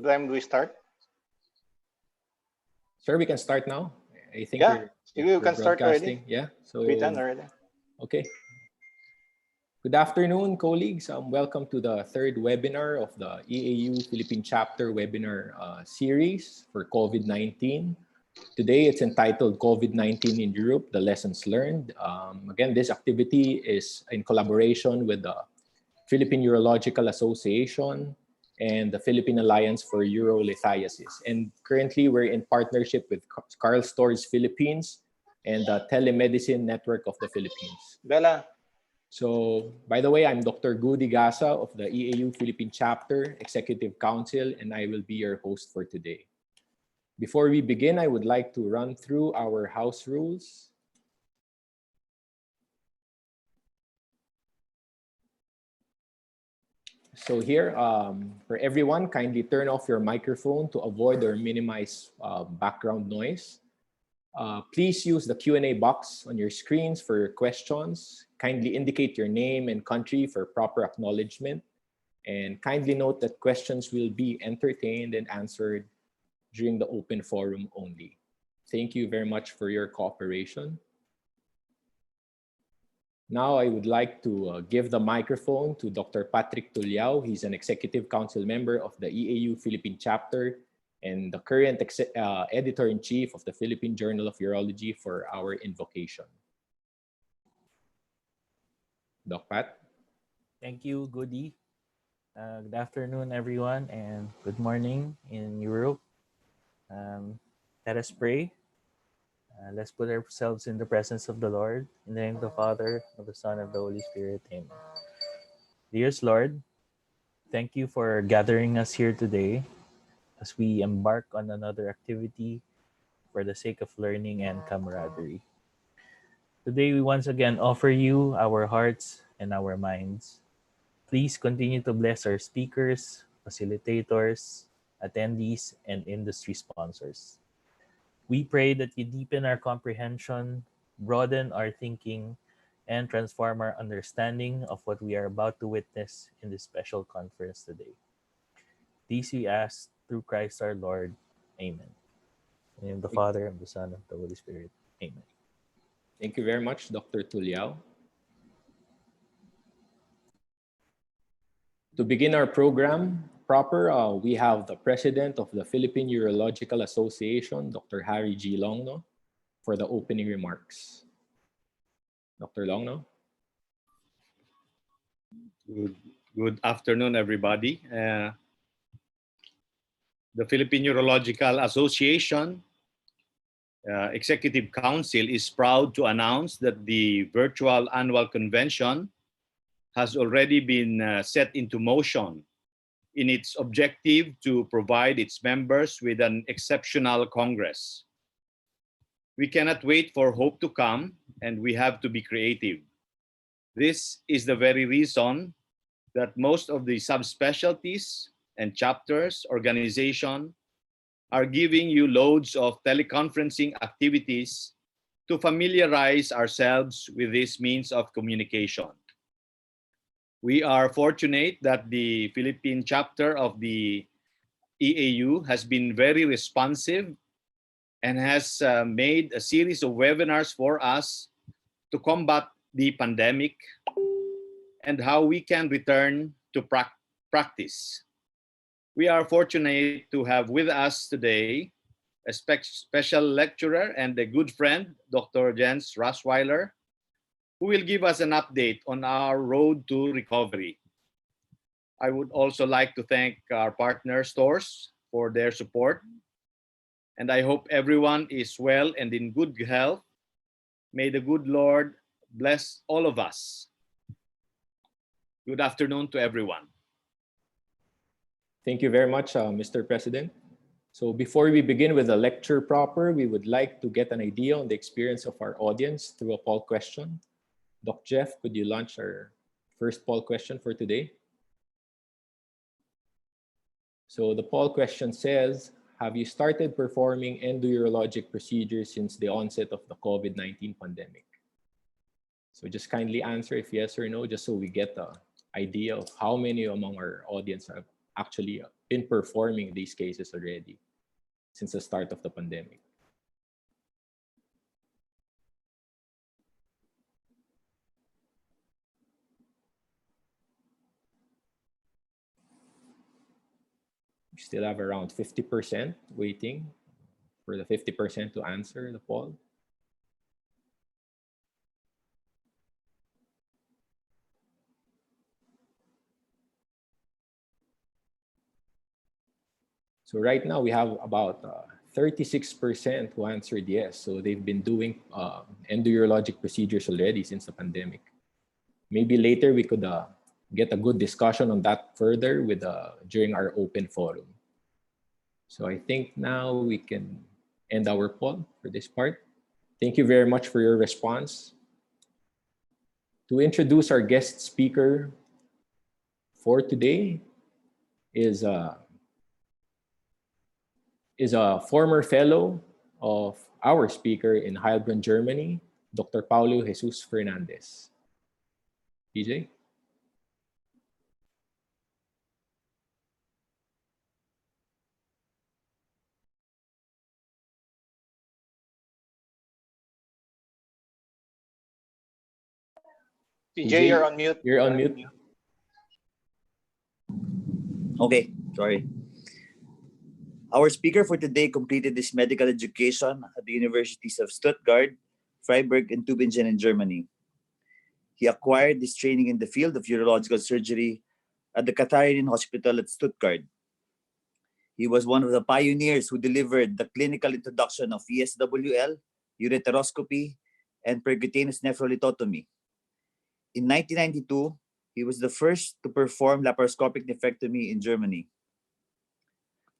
What time do we start? Sir, we can start now. I think Yeah, you we're can start already. Yeah, so We done already. okay. Good afternoon, colleagues. Welcome to the third webinar of the EAU Philippine Chapter webinar series for COVID-19. Today, it's entitled COVID-19 in Europe, the Lessons Learned. Again, this activity is in collaboration with the Philippine Urological Association and the Philippine Alliance for Urolithiasis. And currently, we're in partnership with KarlStorz Philippines and the Telemedicine Network of the Philippines. Bella. So, by the way, I'm Dr. Goody Gasa of the EAU Philippine Chapter Executive Council, and I will be your host for today. Before we begin, I would like to run through our house rules. So here, for everyone, kindly turn off your microphone to avoid or minimize background noise. Please use the Q&A box on your screens for your questions. Kindly indicate your name and country for proper acknowledgement. And kindly note that questions will be entertained and answered during the open forum only. Thank you very much for your cooperation. Now I would like to give the microphone to Dr. Patrick Tuliao. He's an Executive Council member of the EAU Philippine Chapter and the current Editor-in-Chief of the Philippine Journal of Urology for our invocation. Doc Pat. Thank you, Goody. Good afternoon, everyone, and good morning in Europe. Let us pray. Let's put ourselves in the presence of the Lord. In the name of the Father, of the Son, of the Holy Spirit. Amen. Dearest Lord, thank you for gathering us here today as we embark on another activity for the sake of learning and camaraderie. Today, we once again offer you our hearts and our minds. Please continue to bless our speakers, facilitators, attendees, and industry sponsors. We pray that you deepen our comprehension, broaden our thinking, and transform our understanding of what we are about to witness in this special conference today. These we ask through Christ our Lord. Amen. In the name of the Father, and the Son, and the Holy Spirit. Amen. Thank you very much, Dr. Tuliao. To begin our program proper, we have the President of the Philippine Urological Association, Dr. Harry G. Longno, for the opening remarks. Dr. Longno. Good afternoon, everybody. The Philippine Urological Association Executive Council is proud to announce that the virtual annual convention has already been set into motion in its objective to provide its members with an exceptional Congress. We cannot wait for hope to come, and we have to be creative. This is the very reason that most of the subspecialties and chapters organization are giving you loads of teleconferencing activities to familiarize ourselves with this means of communication. We are fortunate that the Philippine chapter of the EAU has been very responsive and has made a series of webinars for us to combat the pandemic and how we can return to practice. We are fortunate to have with us today a special lecturer and a good friend, Dr. Jens Rasweiler, who will give us an update on our road to recovery. I would also like to thank our partner stores for their support. And I hope everyone is well and in good health. May the good Lord bless all of us. Good afternoon to everyone. Thank you very much, Mr. President. So before we begin with the lecture proper, we would like to get an idea on the experience of our audience through a poll question. Doc Jeff, could you launch our first poll question for today? So the poll question says, have you started performing endourologic procedures since the onset of the COVID-19 pandemic? So just kindly answer if yes or no, just so we get an idea of how many among our audience actually been performing these cases already since the start of the pandemic. We still have around 50% waiting for the 50% to answer the poll. So right now we have about 36% who answered yes. So they've been doing endourologic procedures already since the pandemic. Maybe later we could get a good discussion on that further with during our open forum. So I think now we can end our poll for this part. Thank you very much for your response. To introduce our guest speaker for today is a former fellow of our speaker in Heilbronn, Germany, Dr. Paulo Jesus Fernandez. PJ? PJ, you're on mute. You're on mute. Okay, sorry. Our speaker for today completed his medical education at the universities of Stuttgart, Freiburg, and Tübingen in Germany. He acquired this training in the field of urological surgery at the Katharinen Hospital at Stuttgart. He was one of the pioneers who delivered the clinical introduction of ESWL, ureteroscopy, and percutaneous nephrolithotomy. In 1992, he was the first to perform laparoscopic nephrectomy in Germany.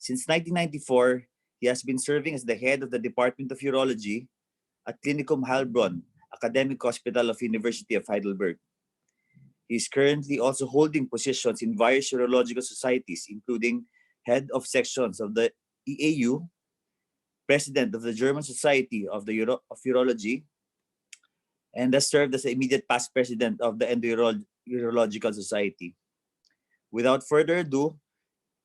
Since 1994, he has been serving as the head of the Department of Urology at Klinikum Heilbronn, Academic Hospital of University of Heidelberg. He is currently also holding positions in various urological societies, including head of sections of the EAU, president of the German Society of Urology, and has served as the immediate past president of the Urological Society. Without further ado,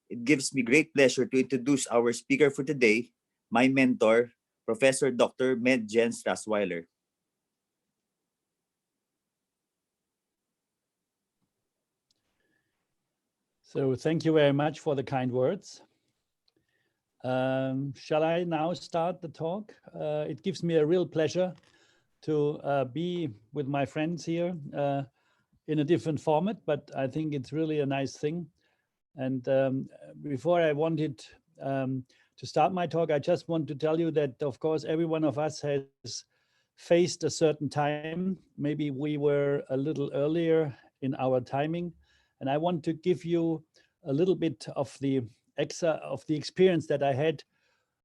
it gives me great pleasure to introduce our speaker for today, my mentor, Professor Dr. Med Jens Strassweiler. So thank you very much for the kind words. Shall I now start the talk? It gives me a real pleasure to be with my friends here in a different format, but I think it's really a nice thing. And before I wanted to start my talk, I just want to tell you that, of course, every one of us has faced a certain time. Maybe we were a little earlier in our timing. And I want to give you a little bit of the experience that I had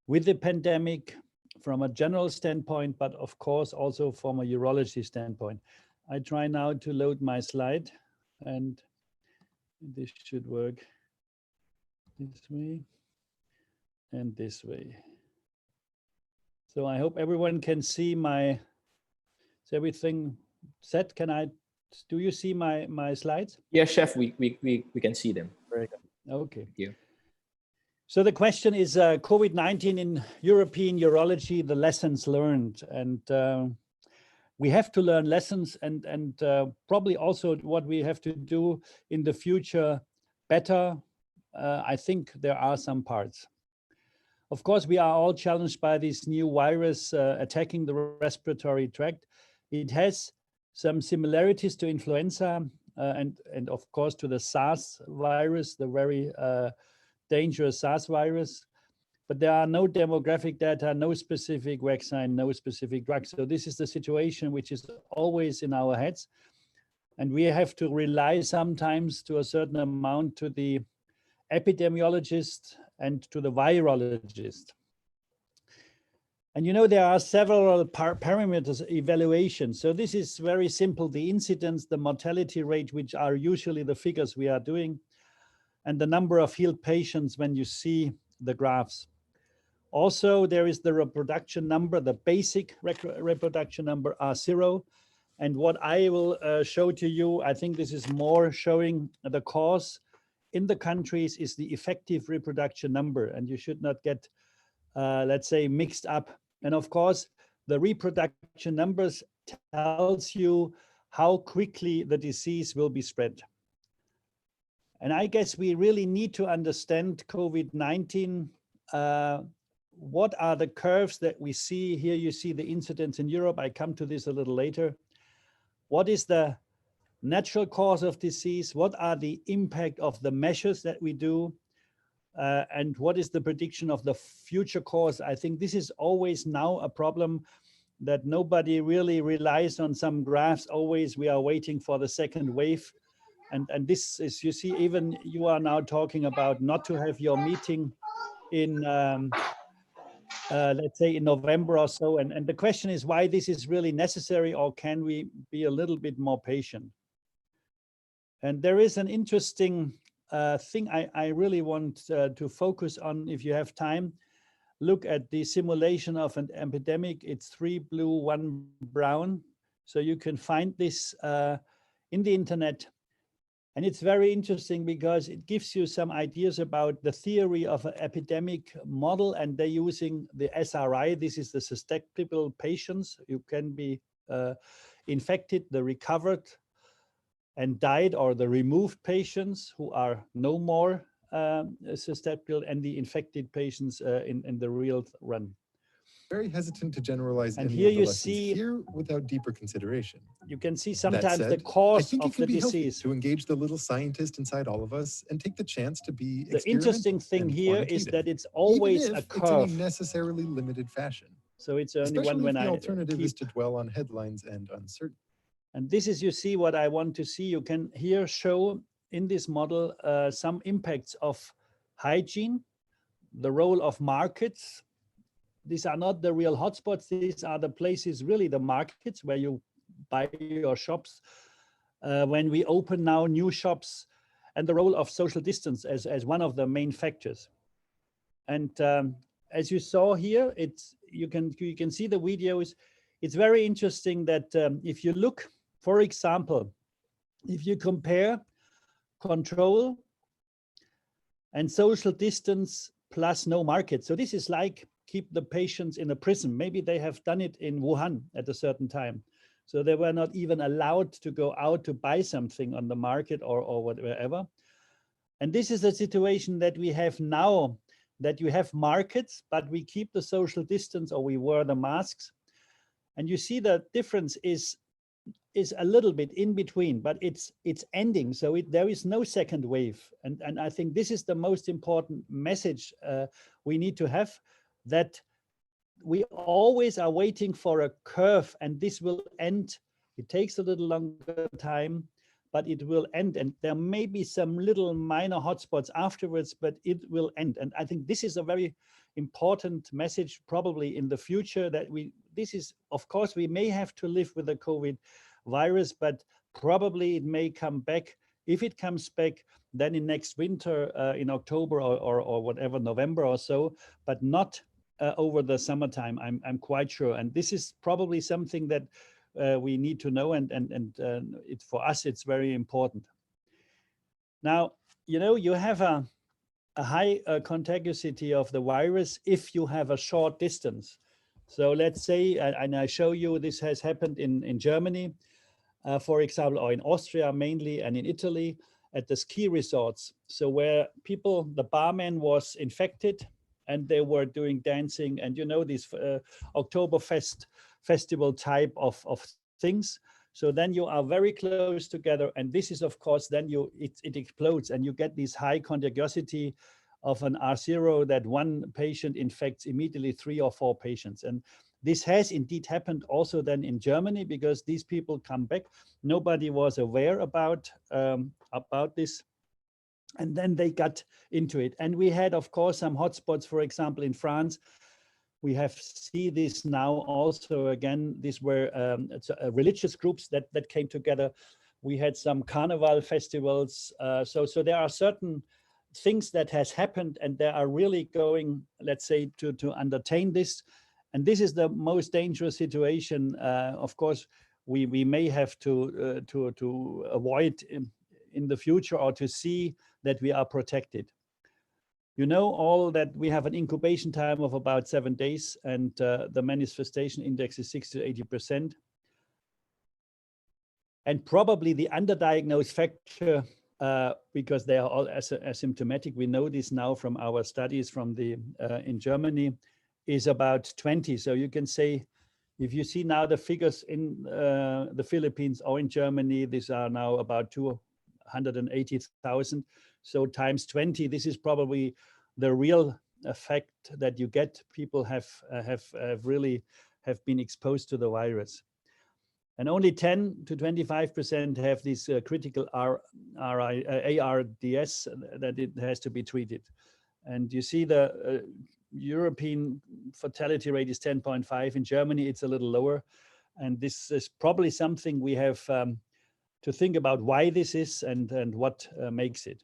with the pandemic from a general standpoint, but of course also from a urology standpoint. I try now to load my slide, and this should work this way and this way. So I hope everyone can see is everything set? Do you see my slides? Yes, Chef, we can see them. Very good. Okay. Thank you. So the question is COVID-19 in European urology, the lessons learned. And we have to learn lessons and probably also what we have to do in the future better. I think there are some parts. Of course, we are all challenged by this new virus attacking the respiratory tract. It has some similarities to influenza and of course to the SARS virus, the very dangerous SARS virus. But there are no demographic data, no specific vaccine, no specific drug. So this is the situation which is always in our heads. And we have to rely sometimes to a certain amount to the epidemiologist and to the virologist. And you know, there are several parameters evaluation. So this is very simple. The incidence, the mortality rate, which are usually the figures we are doing, and the number of healed patients when you see the graphs. Also, there is the reproduction number, the basic reproduction number R0. And what I will show to you, I think this is more showing the cause in the countries is the effective reproduction number, and you should not get, let's say, mixed up. And of course, the reproduction numbers tells you how quickly the disease will be spread. And I guess we really need to understand COVID-19. What are the curves that we see? Here you see the incidence in Europe. I come to this a little later. What is the natural cause of disease? What are the impact of the measures that we do? And what is the prediction of the future cause? I think this is always now a problem that nobody really relies on some graphs. Always we are waiting for the second wave. And this is, you see, even you are now talking about not to have your meeting in, let's say in November or so. And the question is why this is really necessary, or can we be a little bit more patient? And there is an interesting thing I really want to focus on, if you have time. Look at the simulation of an epidemic. It's 3 blue, 1 brown. So you can find this in the internet. And it's very interesting because it gives you some ideas about the theory of an epidemic model, and they're using the SRI. This is the susceptible patients. You can be infected, the recovered and died, or the removed patients who are no more susceptible, and the infected patients in the real run. Very hesitant to generalize And any here of the you lessons see, here without deeper consideration. you can see That sometimes said, the cause I think of it can the be healthy disease. to engage the little scientist inside all of us and take the chance to be The interesting experimental thing and here is quantitative, that it's always even a if it's in curve. a necessarily limited fashion. So it's only one Especially when if the I alternative is keep. to dwell on headlines and uncertainty. And this is, you see, what I want to see. You can here show in this model some impacts of hygiene, the role of markets. These are not the real hotspots. These are the places, really the markets where you buy your shops. When we open now new shops, and the role of social distance as one of the main factors. And as you saw here, you can see the videos. It's very interesting that if you look, for example, if you compare control and social distance plus no market. So this is like keep the patients in a prison. Maybe they have done it in Wuhan at a certain time. So they were not even allowed to go out to buy something on the market or whatever. And this is the situation that we have now, that you have markets, but we keep the social distance, or we wear the masks. And you see the difference is a little bit in between, but it's ending. So there is no second wave. And I think this is the most important message we need to have, that we always are waiting for a curve, and this will end. It takes a little longer time, but it will end. And there may be some little minor hotspots afterwards, but it will end. And I think this is a very important message probably in the future, that this is, of course, we may have to live with the COVID virus, but probably it may come back. If it comes back, then in next winter, in October or whatever, November or so, but not over the summertime, I'm quite sure. And this is probably something that we need to know, and for us, it's very important. Now, you have a high contagiosity of the virus if you have a short distance. So let's say, and I show you, this has happened in Germany, for example, or in Austria mainly, and in Italy at the ski resorts. So where the barman was infected, and they were doing dancing and these Oktoberfest festival type of things. So then you are very close together, and this is, of course, then it explodes, and you get this high contagiosity of an R0, that one patient infects immediately 3 or 4 patients. And this has indeed happened also then in Germany, because these people come back. Nobody was aware about this. And then they got into it. And we had, of course, some hotspots, for example, in France. We have seen this now also again. These were religious groups that came together. We had some carnival festivals. So there are certain things that has happened, and they are really going, let's say, to entertain this. And this is the most dangerous situation. Of course, we may have to avoid in the future, or to see that we are protected. You know all that we have an incubation time of about 7 days, and the manifestation index is 60 to 80%. And probably the underdiagnosed factor, because they are all asymptomatic, we know this now from our studies from in Germany, is about 20. So you can say, if you see now the figures in the Philippines or in Germany, these are now about 280,000. So times 20, this is probably the real effect that you get. People have really been exposed to the virus. And only 10 to 25% have this critical ARDS that it has to be treated. And you see the European fatality rate is 10.5. In Germany, it's a little lower. And this is probably something we have to think about why this is and what makes it.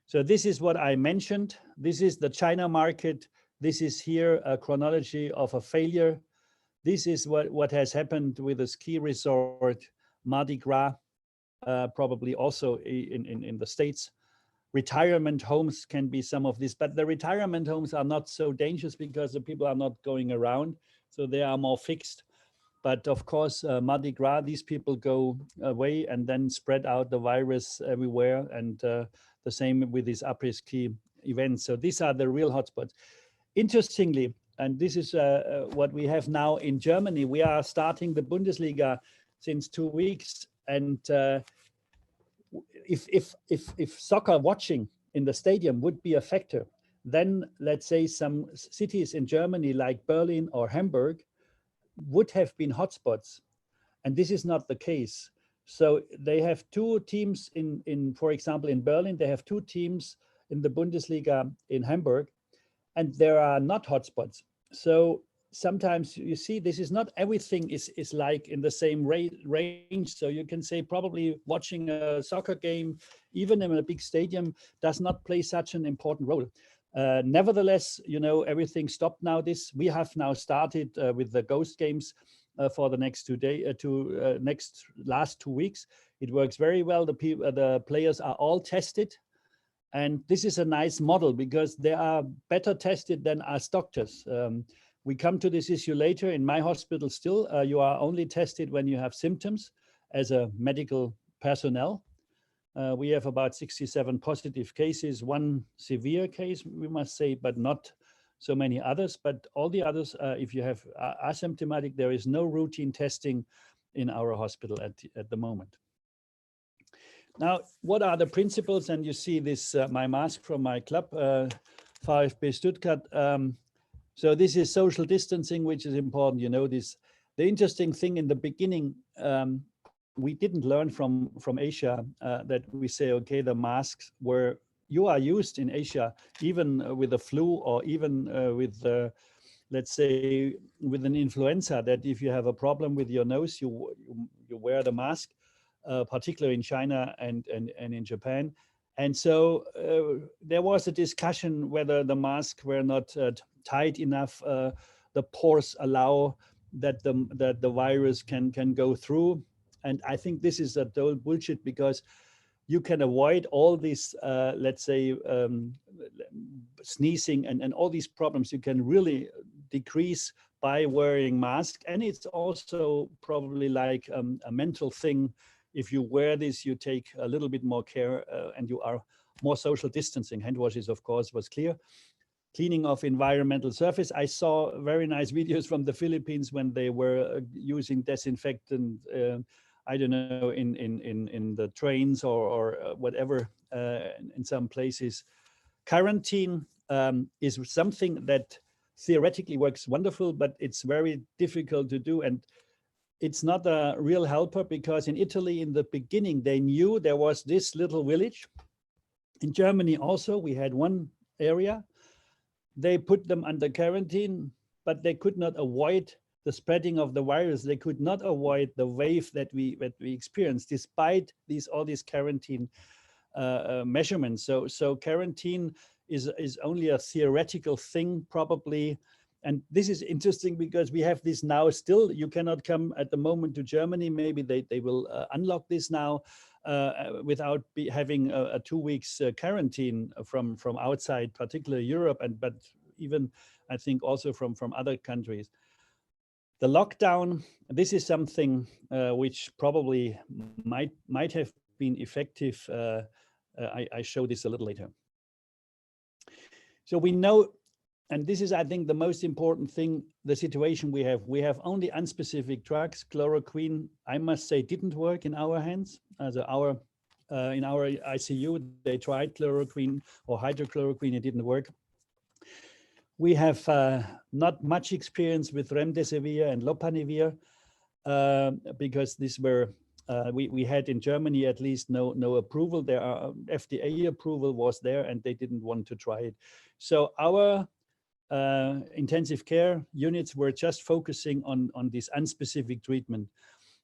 So this is what I mentioned. This is the China market. This is here a chronology of a failure. This is what has happened with a ski resort, Mardi Gras, probably also in the States. Retirement homes can be some of this, but the retirement homes are not so dangerous because the people are not going around, so they are more fixed. But of course, Mardi Gras, these people go away and then spread out the virus everywhere, and the same with these après-ski events. So these are the real hotspots. Interestingly, and this is what we have now in Germany. We are starting the Bundesliga since 2 weeks, and if soccer watching in the stadium would be a factor, then let's say some cities in Germany like Berlin or Hamburg would have been hotspots, and this is not the case. So they have 2 teams for example, in Berlin, they have 2 teams in the Bundesliga in Hamburg, and there are not hotspots. So sometimes you see this is not everything is like in the same range. So you can say probably watching a soccer game, even in a big stadium, does not play such an important role. Nevertheless, you know, everything stopped now. We have now started with the ghost games for the next last 2 weeks. It works very well. The players are all tested. And this is a nice model because they are better tested than us doctors. We come to this issue later. In my hospital still, you are only tested when you have symptoms as a medical personnel. We have about 67 positive cases, 1 severe case, we must say, but not so many others. But all the others, if you have asymptomatic, there is no routine testing in our hospital at the moment. Now, what are the principles? And you see this, my mask from my club, VfB Stuttgart. So this is social distancing, which is important. You know, the interesting thing in the beginning, we didn't learn from Asia that we say, okay, the masks you are used in Asia, even with the flu or even with, let's say, with an influenza, that if you have a problem with your nose, you wear the mask. Particularly in China and in Japan. And so there was a discussion whether the masks were not tight enough, the pores allow that the virus can go through. And I think this is a total bullshit, because you can avoid all these, let's say, sneezing and all these problems. You can really decrease by wearing masks. And it's also probably like a mental thing. If you wear this, you take a little bit more care and you are more social distancing. Hand washes, of course, was clear. Cleaning of environmental surface. I saw very nice videos from the Philippines when they were using disinfectant, I don't know, in the trains or whatever, in some places. Quarantine is something that theoretically works wonderful, but it's very difficult to do. And it's not a real helper, because in Italy, in the beginning, they knew there was this little village. In Germany also, we had one area. They put them under quarantine, but they could not avoid the spreading of the virus. They could not avoid the wave that we experienced, despite all these quarantine measurements. So quarantine is only a theoretical thing, probably. And this is interesting because we have this now still. You cannot come at the moment to Germany. Maybe they will unlock this now. without having a 2 weeks quarantine from outside, particularly Europe, but even I think also from other countries. The lockdown, this is something which probably might have been effective. I show this a little later. So we know, and this is, I think, the most important thing, the situation we have only unspecific drugs. Chloroquine, I must say, didn't work in our hands. As in our ICU, they tried chloroquine or hydrochloroquine, it didn't work. We have not much experience with remdesivir and lopanavir because these were, we had in Germany at least no approval. There are FDA approval was there and they didn't want to try it. So our intensive care units were just focusing on this unspecific treatment.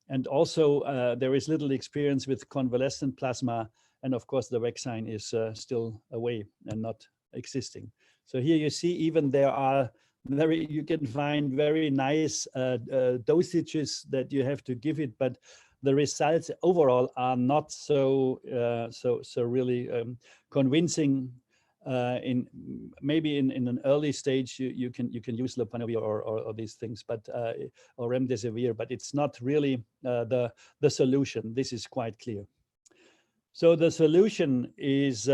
And also there is little experience with convalescent plasma. And of course the vaccine is still away and not existing. So here you see even there are you can find very nice dosages that you have to give it, but the results overall are not so really convincing. Maybe in an early stage you can use lopanavir or these things, but or remdesivir, but it's not really the solution. This is quite clear. So the solution is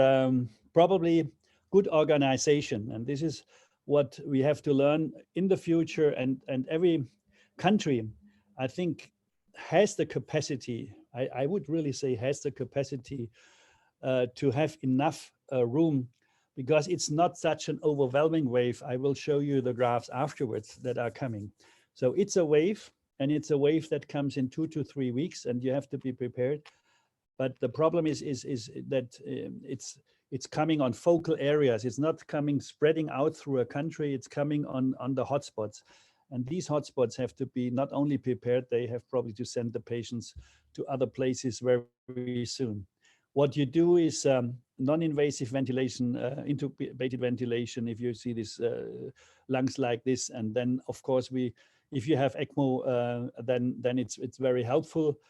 probably good organization, and this is what we have to learn in the future. And every country, I think, has the capacity. I would really say has the capacity to have enough room, because it's not such an overwhelming wave. I will show you the graphs afterwards that are coming. So it's a wave, and it's a wave that comes in 2 to 3 weeks, and you have to be prepared. But the problem is that it's coming on focal areas. It's not coming spreading out through a country. It's coming on the hotspots. And these hotspots have to be not only prepared, they have probably to send the patients to other places very soon. What you do is non-invasive ventilation, intubated ventilation, if you see these lungs like this. And then, of course, if you have ECMO, then it's very helpful.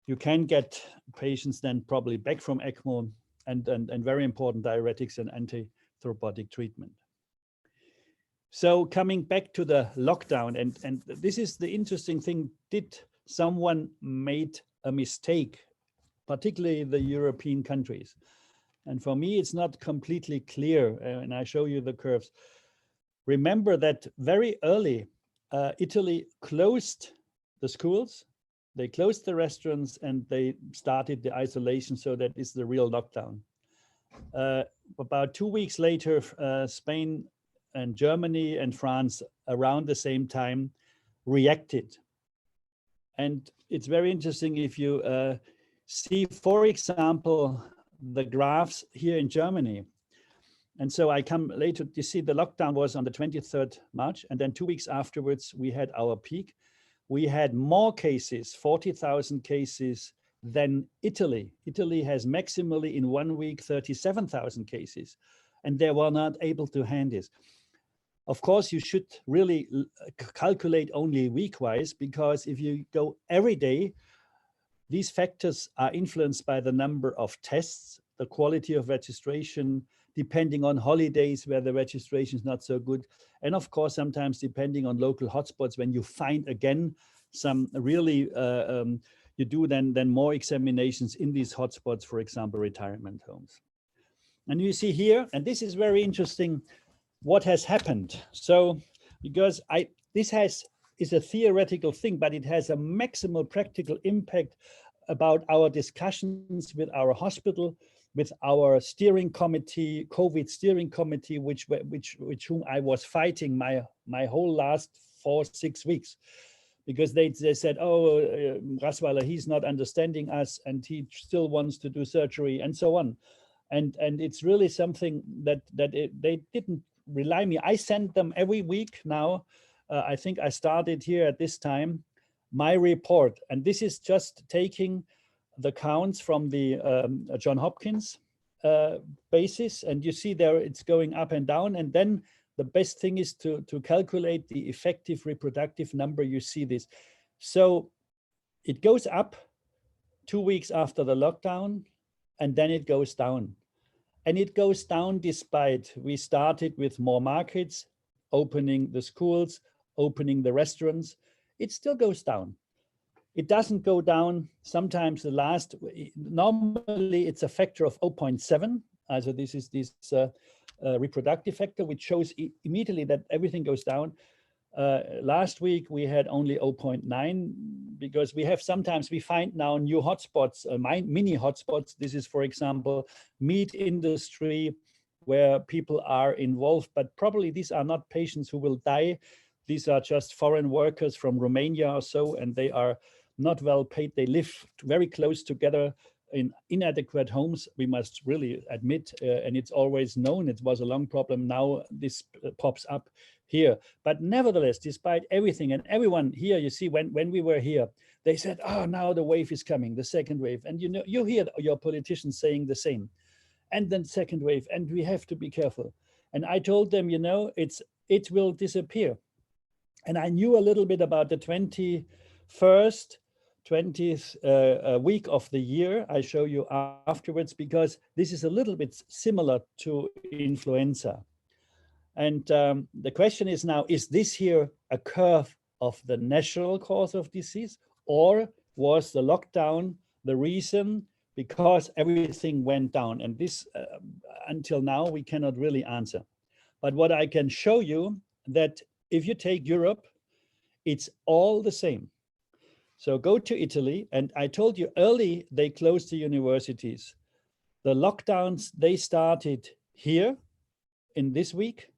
You can get patients then probably back from ECMO, and very important, diuretics and antithrombotic treatment. So coming back to the lockdown, and this is the interesting thing, did someone made a mistake, particularly the European countries? And for me, it's not completely clear, and I show you the curves. Remember that very early, Italy closed the schools, they closed the restaurants, and they started the isolation, so that is the real lockdown. About 2 weeks later, Spain and Germany and France around the same time reacted. And it's very interesting if you see, for example, the graphs here in Germany. And so I come later, you see the lockdown was on the 23rd March, and then 2 weeks afterwards, we had our peak. We had more cases, 40,000 cases than Italy. Italy has maximally in 1 week 37,000 cases, and they were not able to handle this. Of course, you should really calculate only week-wise, because if you go every day, these factors are influenced by the number of tests, the quality of registration, depending on holidays where the registration is not so good. And of course, sometimes depending on local hotspots, when you find again some really, you do then more examinations in these hotspots, for example, retirement homes. And you see here, and this is very interesting, what has happened. So, because this is a theoretical thing, but it has a maximal practical impact about our discussions with our hospital, with our steering committee, COVID steering committee, which whom I was fighting my whole last 4-6 weeks, because they said, oh, Rasweiler, he's not understanding us, and he still wants to do surgery, and so on. And it's really something that they didn't rely on me. I send them every week now. I think I started here at this time, my report, and this is just taking the counts from the John Hopkins basis, and you see there it's going up and down, and then the best thing is to calculate the effective reproductive number. You see this, so it goes up 2 weeks after the lockdown, and then it goes down. And it goes down despite we started with more markets, opening the schools, opening the restaurants. It still goes down. It doesn't go down. Sometimes normally it's a factor of 0.7. Also this is this reproductive factor, which shows immediately that everything goes down. Last week we had only 0.9 because sometimes we find now new hotspots, mini hotspots. This is, for example, meat industry where people are involved, but probably these are not patients who will die. These are just foreign workers from Romania or so, and they are not well paid. They live very close together in inadequate homes, we must really admit, and it's always known it was a long problem. Now this pops up here. But nevertheless, despite everything and everyone here, you see, when we were here, they said, oh, now the wave is coming, the second wave. And you hear your politicians saying the same. And then second wave, and we have to be careful. And I told them, it will disappear. And I knew a little bit about the 20th week of the year. I show you afterwards, because this is a little bit similar to influenza. And the question is now, is this here a curve of the natural cause of disease, or was the lockdown the reason because everything went down? And this, until now, we cannot really answer. But what I can show you, that if you take Europe, it's all the same. So go to Italy, and I told you early they closed the universities. The lockdowns, they started here in this week.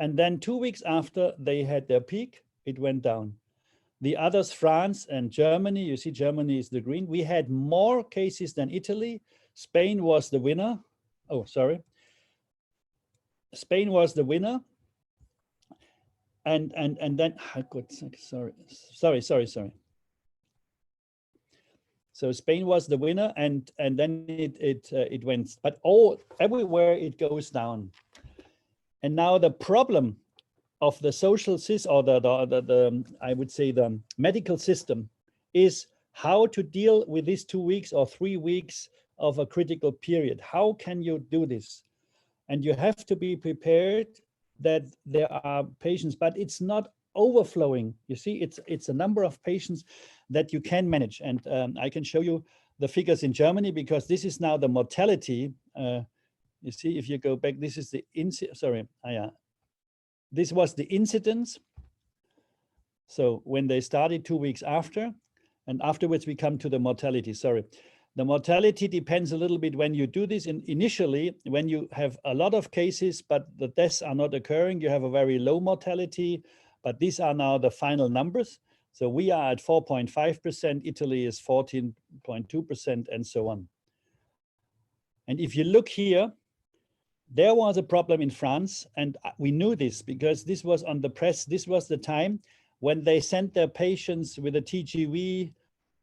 And then 2 weeks after they had their peak, it went down. The others, France and Germany, you see Germany is the green. We had more cases than Italy. Spain was the winner. Oh, sorry. Spain was the winner. And then, oh, good, sorry. So Spain was the winner, and then it went, but everywhere it goes down. And now the problem of the social system, or the I would say the medical system, is how to deal with these 2 weeks or 3 weeks of a critical period. How can you do this? And you have to be prepared that there are patients, but it's not overflowing. You see, it's a number of patients that you can manage. And I can show you the figures in Germany, because this is now the mortality. You see, if you go back, this is the this was the incidence. So when they started 2 weeks after, and afterwards we come to the mortality, sorry. The mortality depends a little bit when you do this. Initially, when you have a lot of cases, but the deaths are not occurring, you have a very low mortality, but these are now the final numbers. So we are at 4.5%, Italy is 14.2%, and so on. And if you look here, there was a problem in France, and we knew this because this was on the press. This was the time when they sent their patients with a TGV,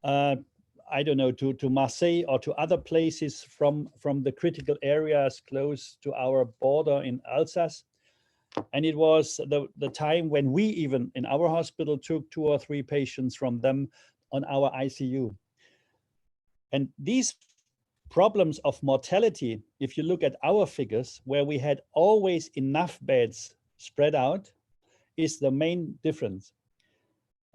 I don't know, to Marseille or to other places from the critical areas close to our border in Alsace. And it was the time when we even in our hospital took 2 or 3 patients from them on our ICU. And these problems of mortality, if you look at our figures, where we had always enough beds spread out, is the main difference.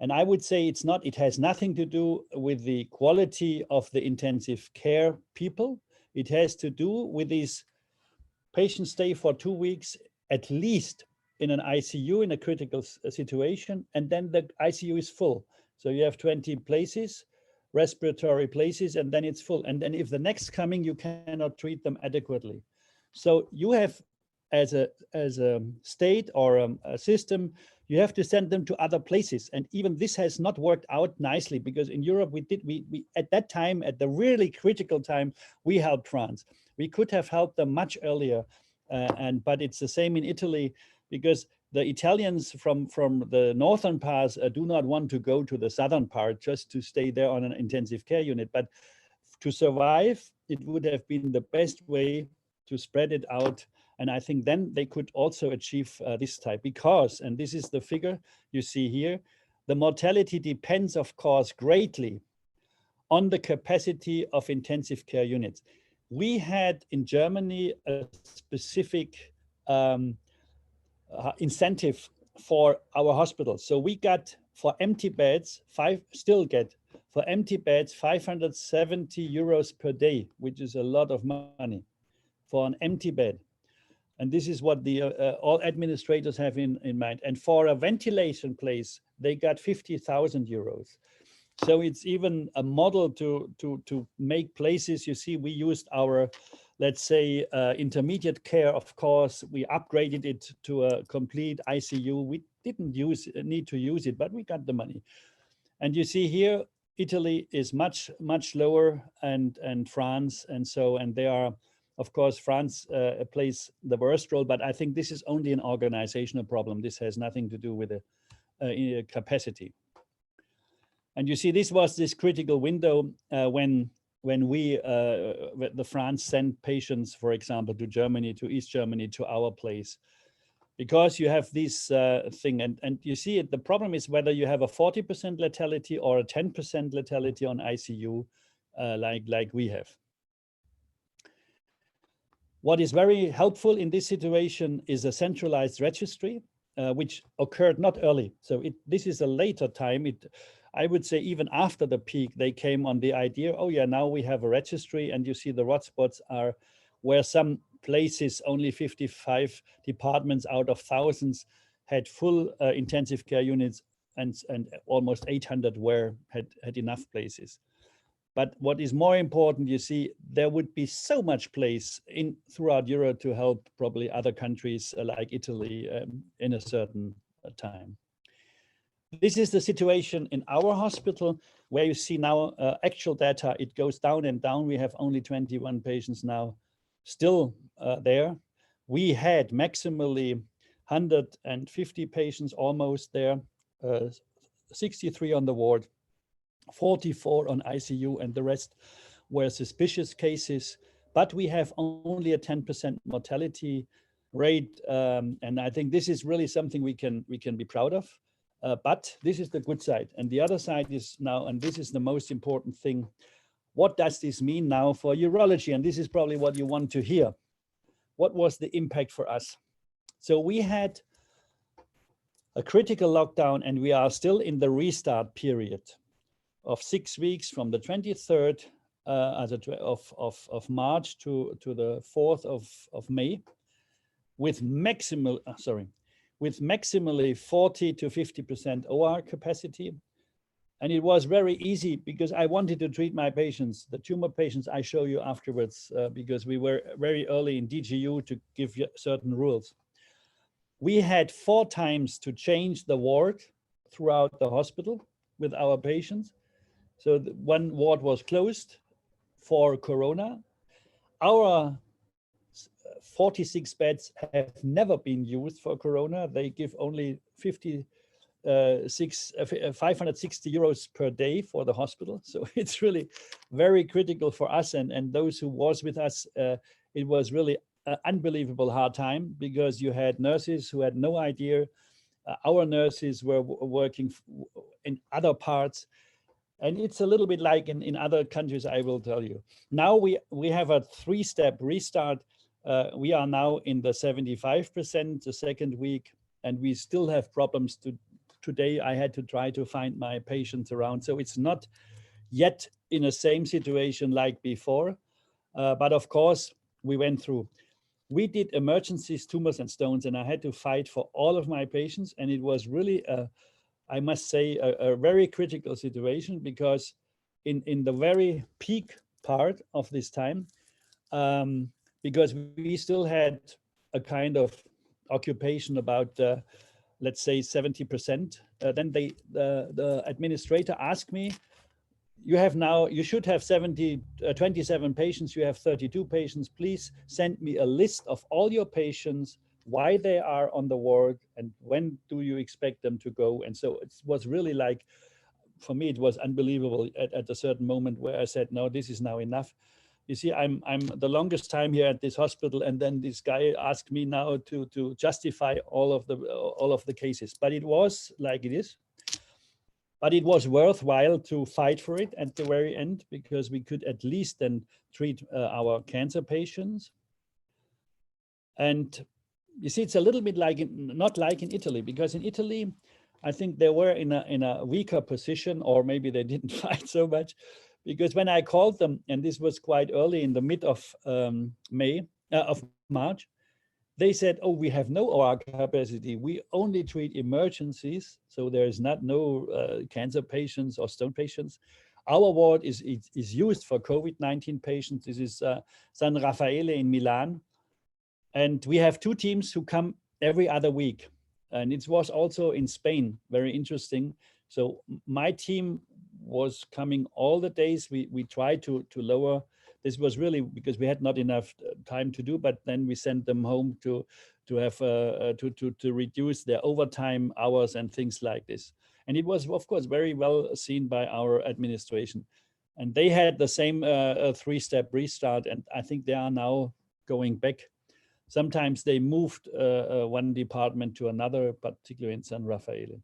And I would say it has nothing to do with the quality of the intensive care people. It has to do with these patients stay for 2 weeks at least in an ICU in a critical situation, and then the ICU is full. So you have 20 places, respiratory places, and then it's full. And then if the next coming, you cannot treat them adequately. So you have, as a state or a system, you have to send them to other places. And even this has not worked out nicely, because in Europe, we at that time, at the really critical time, we helped France. We could have helped them much earlier. But it's the same in Italy, because the Italians from the northern parts do not want to go to the southern part just to stay there on an intensive care unit. But to survive, it would have been the best way to spread it out. And I think then they could also achieve this type, because, and this is the figure you see here, the mortality depends, of course, greatly on the capacity of intensive care units. We had in Germany a specific incentive for our hospitals. So we got for empty beds, for empty beds, 570 euros per day, which is a lot of money for an empty bed. And this is what the all administrators have in mind. And for a ventilation place, they got 50,000 euros. So it's even a model to make places. You see, we used our, let's say, intermediate care, of course. We upgraded it to a complete ICU. We didn't need to use it, but we got the money. And you see here, Italy is much lower, and France, and they are, of course, France plays the worst role, but I think this is only an organizational problem. This has nothing to do with the capacity. And you see, this was this critical window when the France sent patients, for example, to Germany, to East Germany, to our place. Because you have this thing, and you see it, the problem is whether you have a 40% lethality or a 10% lethality on ICU, like we have. What is very helpful in this situation is a centralized registry, which occurred not early. So this is a later time. I would say even after the peak, they came on the idea, oh yeah, now we have a registry, and you see the hotspots are where some places, only 55 departments out of thousands had full intensive care units, and almost 800 had enough places. But what is more important, you see, there would be so much place throughout Europe to help probably other countries like Italy in a certain time. This is the situation in our hospital, where you see now actual data. It goes down and down. We have only 21 patients now still there. We had maximally 150 patients almost there, 63 on the ward, 44 on ICU, and the rest were suspicious cases. But we have only a 10% mortality rate, and I think this is really something we can be proud of. But this is the good side, and the other side is now, and this is the most important thing. What does this mean now for urology? And this is probably what you want to hear. What was the impact for us? So we had a critical lockdown, and we are still in the restart period of 6 weeks from the 23rd of March to the 4th of May, with maximally 40 to 50% OR capacity. And it was very easy because I wanted to treat my patients, the tumor patients I show you afterwards, because we were very early in DGU to give you certain rules. We had 4 times to change the ward throughout the hospital with our patients. So one ward was closed for Corona. Our 46 beds have never been used for Corona. They give only 560 euros per day for the hospital. So it's really very critical for us and those who was with us. It was really an unbelievable hard time because you had nurses who had no idea. Our nurses were working in other parts. And it's a little bit like in other countries, I will tell you. Now we have a 3-step restart. We are now in the 75% the second week, and we still have problems. Today I had to try to find my patients around. So it's not yet in the same situation like before. But of course, we went through. We did emergencies, tumors and stones, and I had to fight for all of my patients. And it was really, I must say, a very critical situation because in the very peak part of this time, because we still had a kind of occupation about, let's say, 70%. Then the administrator asked me, you should have 27 patients, you have 32 patients. Please send me a list of all your patients, why they are on the ward, and when do you expect them to go. And so it was really like, for me, it was unbelievable at a certain moment where I said, no, this is now enough. You see, I'm the longest time here at this hospital, and then this guy asked me now to justify all of the cases. But it was like it is. But it was worthwhile to fight for it at the very end, because we could at least then treat our cancer patients. And you see, it's a little bit like not like in Italy, because in Italy, I think they were in a weaker position, or maybe they didn't fight so much, because when I called them, and this was quite early in the mid of March, they said, "Oh, we have no OR capacity. We only treat emergencies, so there is no cancer patients or stone patients. Our ward is used for COVID-19 patients. This is San Raffaele in Milan, and we have 2 teams who come every other week. And it was also in Spain, very interesting. So my team was coming all the days. We tried to lower. This was really because we had not enough time to do, but then we sent them home to have to reduce their overtime hours and things like this. And it was, of course, very well seen by our administration. And they had the same 3-step restart, and I think they are now going back. Sometimes they moved one department to another, particularly in San Raffaele.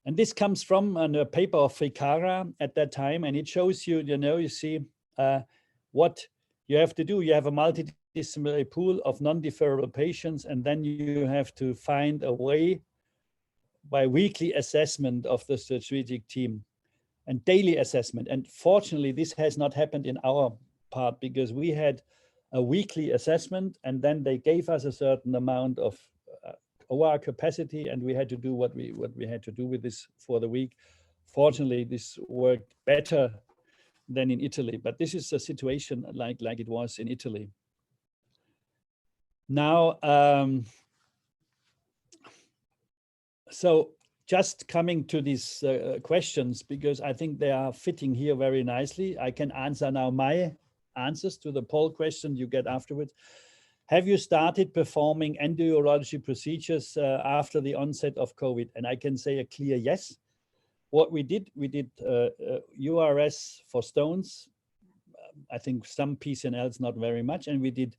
And this comes from a paper of Ficara at that time, and it shows you, you see what you have to do. You have a multidisciplinary pool of non-deferrable patients, and then you have to find a way by weekly assessment of the strategic team and daily assessment. And fortunately, this has not happened in our part, because we had a weekly assessment, and then they gave us a certain amount of OR capacity, and we had to do what we had to do with this for the week. Fortunately, this worked better than in Italy, but this is a situation like it was in Italy. Now, so just coming to these questions, because I think they are fitting here very nicely. I can answer now my answers to the poll question you get afterwards. Have you started performing endourology procedures after the onset of COVID? And I can say a clear yes. What we did URS for stones. I think some PCNLs, not very much. And we did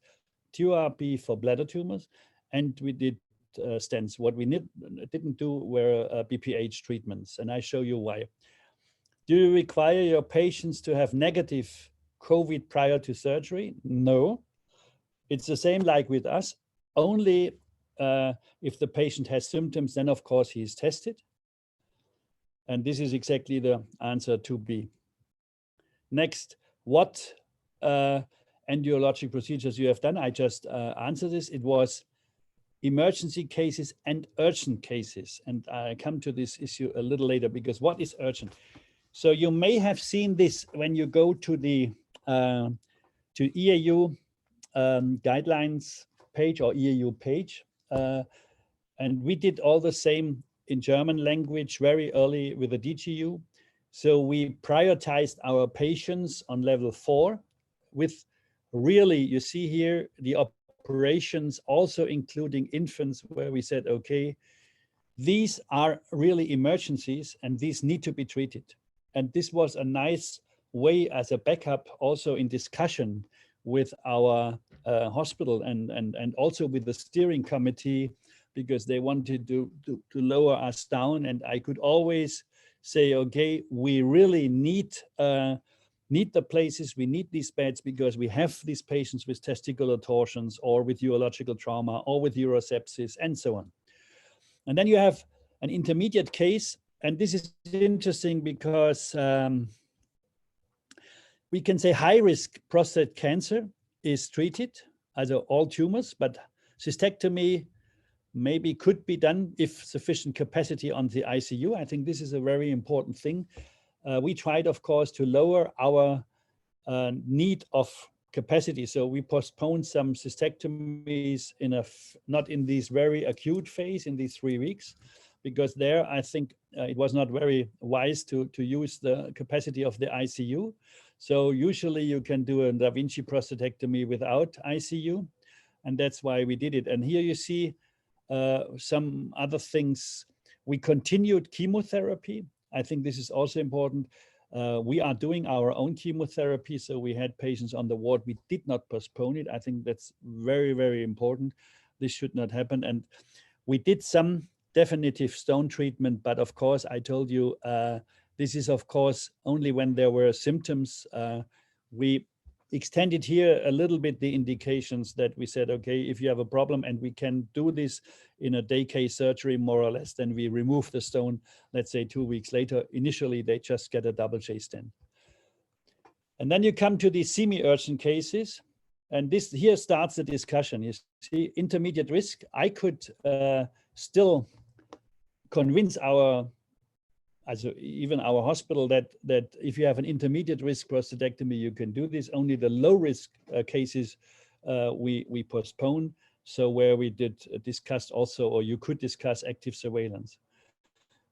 TURP for bladder tumors. And we did stents. What we didn't do were BPH treatments. And I show you why. Do you require your patients to have negative COVID prior to surgery? No. It's the same like with us. Only if the patient has symptoms, then of course he is tested. And this is exactly the answer to B. Next, what endourologic procedures you have done? I just answered this. It was emergency cases and urgent cases. And I come to this issue a little later, because what is urgent? So you may have seen this when you go to the to EAU guidelines page or EAU page. And we did all the same in German language very early with the DGU. So we prioritized our patients on level 4 with really, you see here, the operations also including infants, where we said, okay, these are really emergencies and these need to be treated. And this was a nice way as a backup also in discussion with our hospital and also with the steering committee, because they wanted to lower us down. And I could always say, okay, we really need the places, we need these beds, because we have these patients with testicular torsions or with urological trauma or with urosepsis and so on. And then you have an intermediate case. And this is interesting because we can say high-risk prostate cancer is treated, as all tumors, but cystectomy maybe could be done if sufficient capacity on the ICU. I think this is a very important thing. We tried, of course, to lower our need of capacity. So we postponed some cystectomies not in this very acute phase in these 3 weeks, because there I think it was not very wise to use the capacity of the ICU. So usually you can do a Da Vinci prostatectomy without ICU, and that's why we did it. And here you see some other things. We continued chemotherapy. I think this is also important. We are doing our own chemotherapy, so we had patients on the ward. We did not postpone it. I think that's very, very important. This should not happen. And we did some definitive stone treatment, but of course, I told you, this is of course only when there were symptoms. We extended here a little bit the indications that we said, okay, if you have a problem and we can do this in a day case surgery, more or less, then we remove the stone, let's say 2 weeks later. Initially, they just get a double J stent. And then you come to these semi-urgent cases. And this here starts the discussion. You see, intermediate risk. I could still convince even our hospital that if you have an intermediate risk prostatectomy, you can do this. Only the low risk cases we postpone. So where we did discuss also, or you could discuss active surveillance.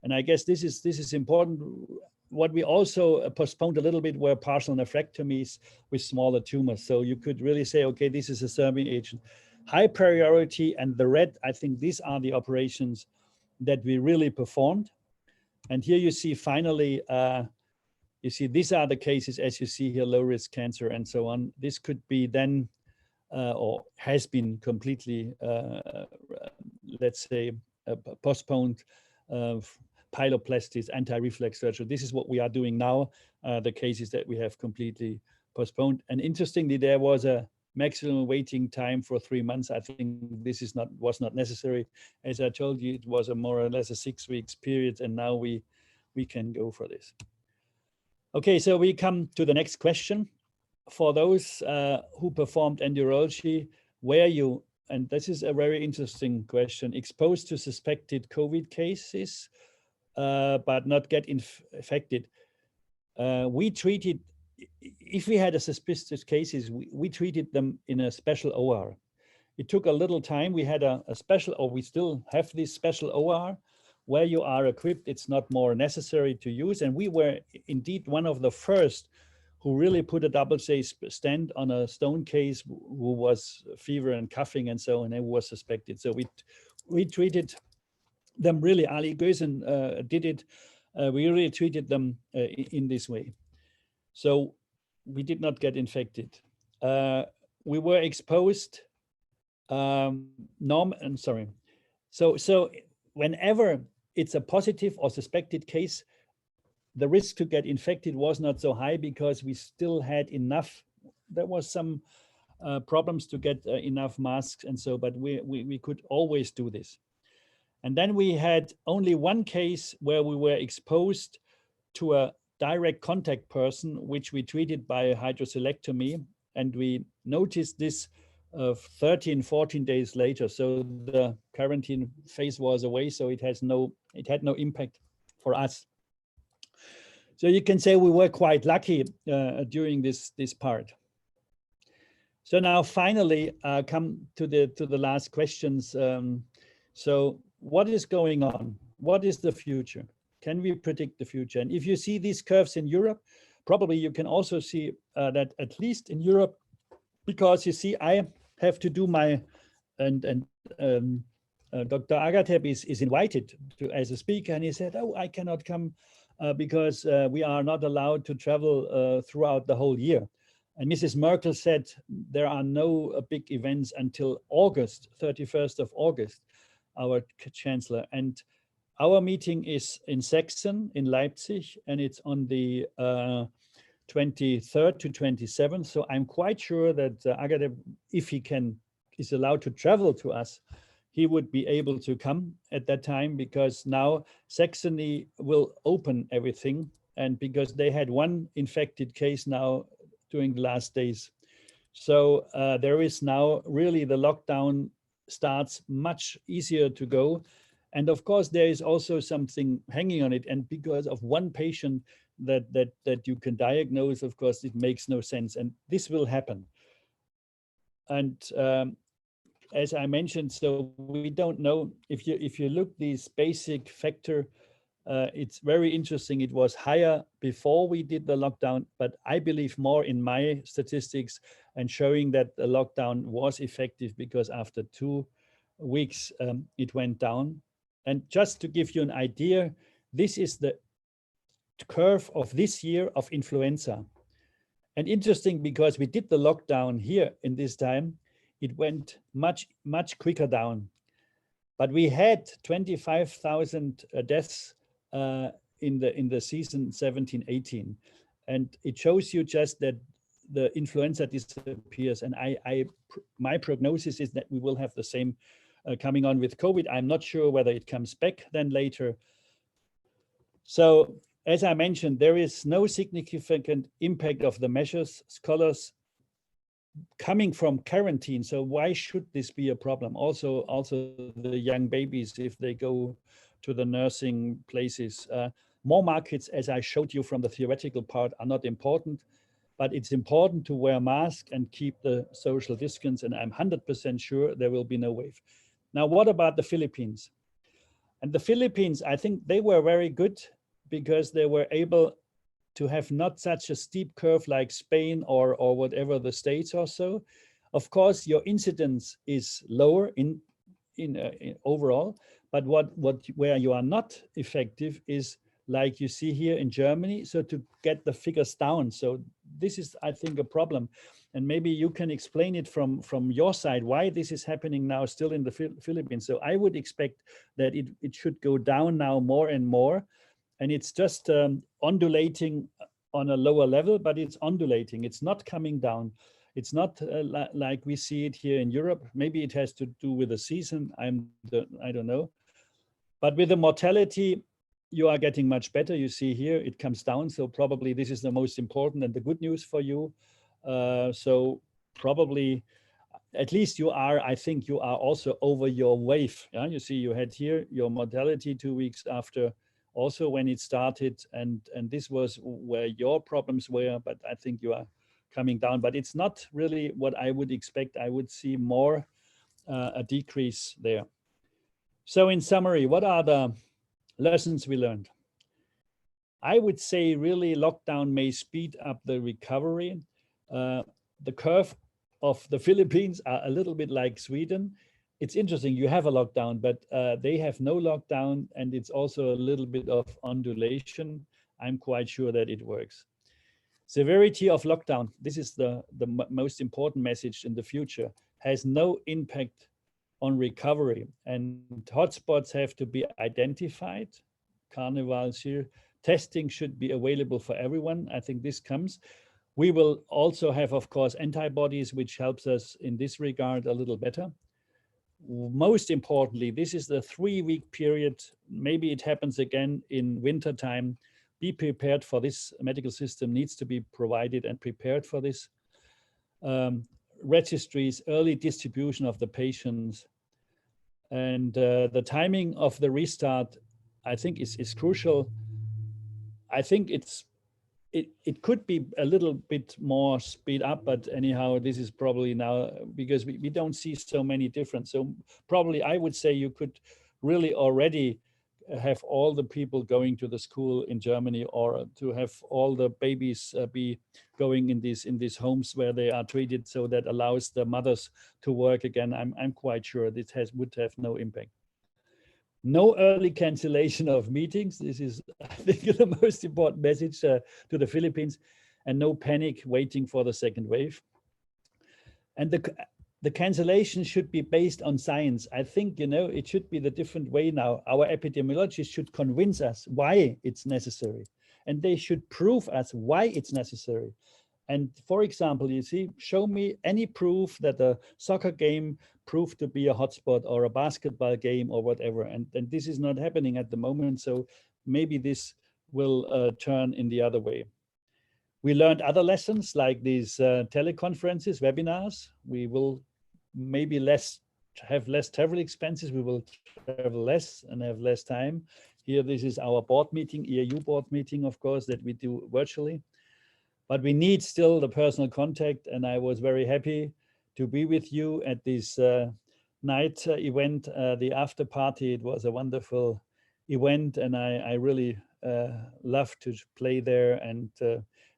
And I guess this is important. What we also postponed a little bit were partial nephrectomies with smaller tumors. So you could really say, okay, this is a serving agent. High priority and the red, I think these are the operations that we really performed. And here you see finally, you see these are the cases as you see here, low risk cancer and so on. This could be then, or has been completely, let's say, postponed. Pyeloplasties, anti-reflex surgery. This is what we are doing now, the cases that we have completely postponed. And interestingly, there was a maximum waiting time for 3 months. I think this was not necessary. As I told you, it was a more or less a 6 weeks period, and now we can go for this. Okay, so we come to the next question. For those who performed endourology, were you, and this is a very interesting question, exposed to suspected COVID cases, but not get infected? We treated, if we had a suspicious cases, we treated them in a special OR. It took a little time. We had a special, or we still have this special OR where you are equipped. It's not more necessary to use. And we were indeed one of the first who really put a double J stent on a stone case who was fever and coughing and so on, and was suspected. So we treated them really, Ali Gösen did it. We really treated them in this way. So we did not get infected. We were exposed, So whenever it's a positive or suspected case, the risk to get infected was not so high because we still had enough. There was some problems to get enough masks and so, but we could always do this. And then we had only one case where we were exposed to a direct contact person, which we treated by hydrocelectomy. And we noticed this 13, 14 days later. So the quarantine phase was away. So it had no impact for us. So you can say we were quite lucky during this part. So now finally come to the last questions. So what is going on? What is the future? Can we predict the future? And if you see these curves in Europe, probably you can also see that at least in Europe, because you see, I have to do my, and Dr. Agatep is invited as a speaker, and he said, oh, I cannot come because we are not allowed to travel throughout the whole year. And Mrs. Merkel said there are no big events until August, 31st of August, our chancellor. And our meeting is in Sachsen, in Leipzig, and it's on the 23rd to 27th. So I'm quite sure that Agatep, if he is allowed to travel to us, he would be able to come at that time, because now Saxony will open everything. And because they had one infected case now during the last days. So there is now really the lockdown starts much easier to go. And of course, there is also something hanging on it. And because of one patient that you can diagnose, of course, it makes no sense. And this will happen. And as I mentioned, so we don't know if you look these basic factor, it's very interesting. It was higher before we did the lockdown, but I believe more in my statistics and showing that the lockdown was effective, because after 2 weeks, it went down. And just to give you an idea, this is the curve of this year of influenza. And interesting, because we did the lockdown here in this time, it went much, much quicker down. But we had 25,000 deaths in the season 17-18, and it shows you just that the influenza disappears. And my prognosis is that we will have the same coming on with COVID. I'm not sure whether it comes back then later. So as I mentioned, there is no significant impact of the measures. Scholars coming from quarantine. So why should this be a problem? Also the young babies, if they go to the nursing places, more markets, as I showed you from the theoretical part, are not important, but it's important to wear masks and keep the social distance. And I'm 100% sure there will be no wave. Now, what about the Philippines? And the Philippines, I think they were very good because they were able to have not such a steep curve like Spain or whatever the states or so. Of course, your incidence is lower in overall, but where you are not effective is like you see here in Germany. So to get the figures down. So this is, I think, a problem. And maybe you can explain it from your side, why this is happening now still in the Philippines. So I would expect that it should go down now more and more. And it's just undulating on a lower level, but it's undulating. It's not coming down. It's not like we see it here in Europe. Maybe it has to do with the season. I don't know. But with the mortality, you are getting much better. You see here, it comes down. So probably this is the most important and the good news for you. So probably, at least you are, I think you are also over your wave. Yeah? You see, you had here your mortality 2 weeks after also when it started, and this was where your problems were, but I think you are coming down. But it's not really what I would expect. I would see more a decrease there. So in summary, what are the lessons we learned? I would say really lockdown may speed up the recovery. The curve of the Philippines are a little bit like Sweden. It's interesting, you have a lockdown, but they have no lockdown, and it's also a little bit of undulation. I'm quite sure that it works. Severity of lockdown, this is the most important message in the future, has no impact on recovery, and hotspots have to be identified. Carnivals here, testing should be available for everyone. I think this comes. We will also have, of course, antibodies, which helps us in this regard a little better. Most importantly, this is the 3-week period. Maybe it happens again in winter time. Be prepared for this. Medical system needs to be provided and prepared for this. Registries, early distribution of the patients, and the timing of the restart, I think is crucial. I think it could be a little bit more speed up, but anyhow, this is probably now because we don't see so many different. So probably I would say you could really already have all the people going to the school in Germany, or to have all the babies be going in these homes where they are treated, so that allows the mothers to work again. I'm quite sure this would have no impact. No early cancellation of meetings. This is, I think, the most important message to the Philippines, and no panic waiting for the second wave. And the cancellation should be based on science. I think, it should be the different way now. Our epidemiologists should convince us why it's necessary, and they should prove us why it's necessary. And for example, you see, show me any proof that a soccer game proved to be a hotspot, or a basketball game, or whatever. And this is not happening at the moment. So maybe this will turn in the other way. We learned other lessons like these teleconferences, webinars. We will maybe have less travel expenses. We will travel less and have less time. Here, this is our board meeting, EAU board meeting, of course, that we do virtually. But we need still the personal contact, and I was very happy to be with you at this night event, the after party. It was a wonderful event, and I really love to play there. And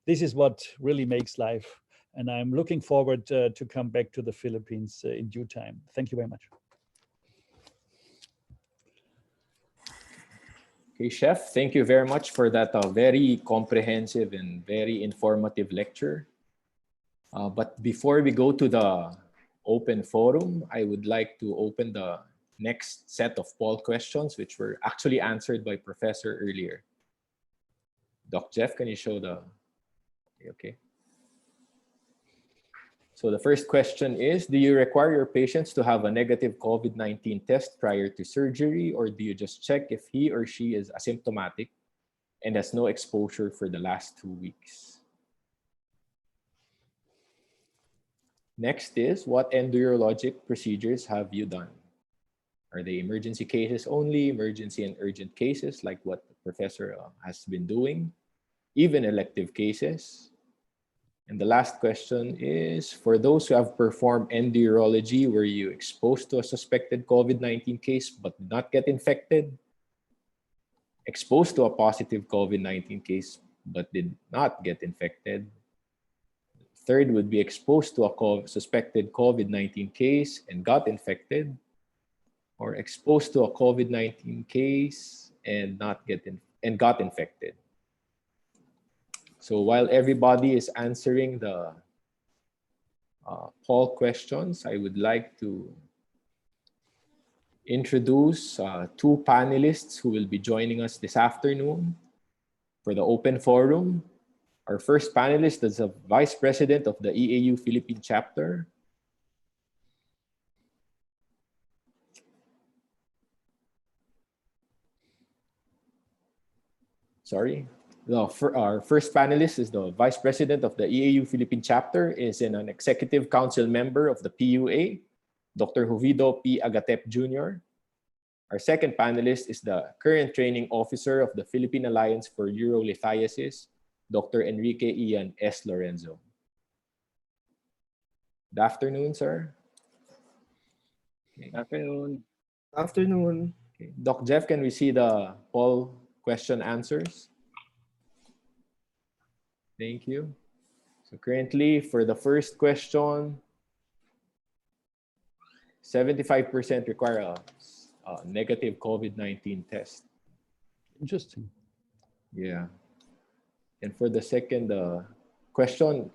this is what really makes life. And I'm looking forward to come back to the Philippines in due time. Thank you very much. Okay, Chef, thank you very much for that very comprehensive and very informative lecture. But before we go to the open forum, I would like to open the next set of poll questions, which were actually answered by Professor earlier. Doc Jeff, can you show the... Okay. So the first question is, do you require your patients to have a negative COVID-19 test prior to surgery, or do you just check if he or she is asymptomatic and has no exposure for the last 2 weeks? Next is, what endourologic procedures have you done? Are they emergency cases only, emergency and urgent cases like what the professor has been doing, even elective cases? And the last question is, for those who have performed endourology, were you exposed to a suspected COVID-19 case but did not get infected? Exposed to a positive COVID-19 case but did not get infected? Third would be exposed to a suspected COVID-19 case and got infected, or exposed to a COVID-19 case and got infected. So while everybody is answering the poll questions, I would like to introduce two panelists who will be joining us this afternoon for the open forum. Our first panelist is the Vice President of the EAU Philippine chapter. Sorry. Our first panelist is the Vice President of the EAU Philippine chapter, is an Executive Council member of the PUA, Dr. Jovido P. Agatep Jr. Our second panelist is the current training officer of the Philippine Alliance for Urolithiasis, Dr. Enrique Ian S. Lorenzo. Good afternoon, sir. Okay. Afternoon. Afternoon. Okay. Doc Jeff, can we see the poll question answers? Thank you. So currently, for the first question, 75% require a negative COVID-19 test. Interesting. Yeah. And for the second question,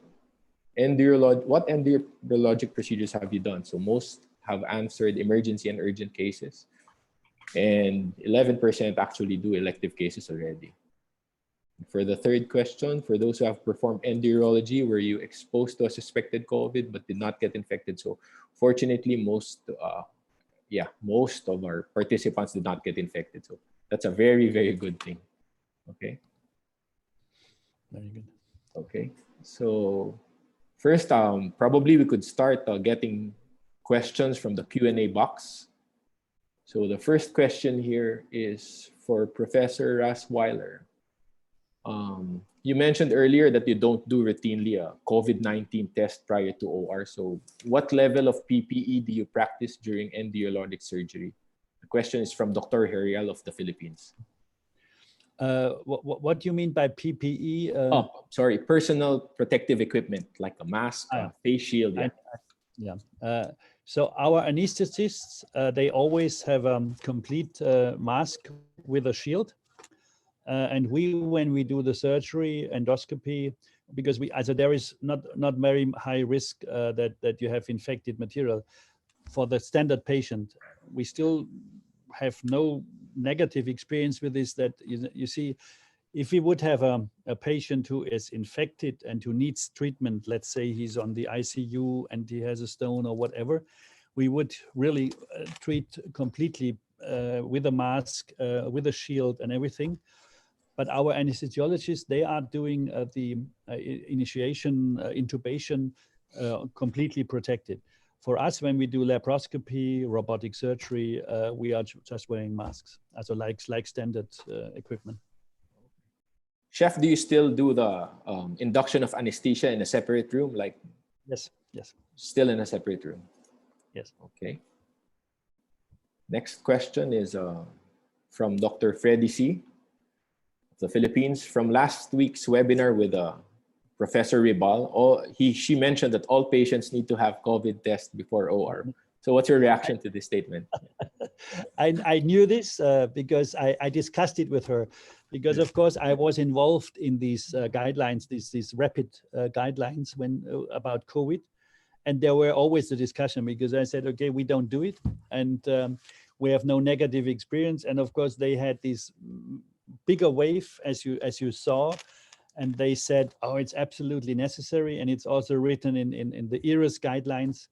what endourologic procedures have you done? So most have answered emergency and urgent cases, and 11% actually do elective cases already. For the third question, for those who have performed endourology, were you exposed to a suspected COVID but did not get infected? So fortunately, most of our participants did not get infected. So that's a very, very good thing. Okay. Very good. Okay. So first, probably we could start getting questions from the Q&A box. So the first question here is for Professor Rasweiler. You mentioned earlier that you don't do routinely a COVID-19 test prior to OR. So what level of PPE do you practice during endourologic surgery? The question is from Dr. Herial of the Philippines. What do you mean by PPE? Sorry, personal protective equipment, like a mask, a face shield. So our anesthetists, they always have a complete mask with a shield. And when we do the surgery, endoscopy, because there is not very high risk that you have infected material. For the standard patient, we still have no negative experience with this. That you see, if we would have a patient who is infected and who needs treatment, let's say he's on the ICU and he has a stone or whatever, we would really treat completely with a mask, with a shield and everything. But our anesthesiologists, they are doing the initiation, intubation, completely protected. For us, when we do laparoscopy, robotic surgery, we are just wearing masks, also like standard equipment. Chef, do you still do the induction of anesthesia in a separate room? Yes. Still in a separate room? Yes. Okay. Next question is from Dr. Freddy C. the Philippines. From last week's webinar with Professor Ribal, she mentioned that all patients need to have COVID test before OR. So what's your reaction to this statement? I knew this because I discussed it with her, because of course I was involved in these guidelines, these rapid guidelines about COVID. And there were always the discussion, because I said, okay, we don't do it. And we have no negative experience. And of course, they had this bigger wave, as you saw, and they said, oh, it's absolutely necessary. And it's also written in the ERAS guidelines.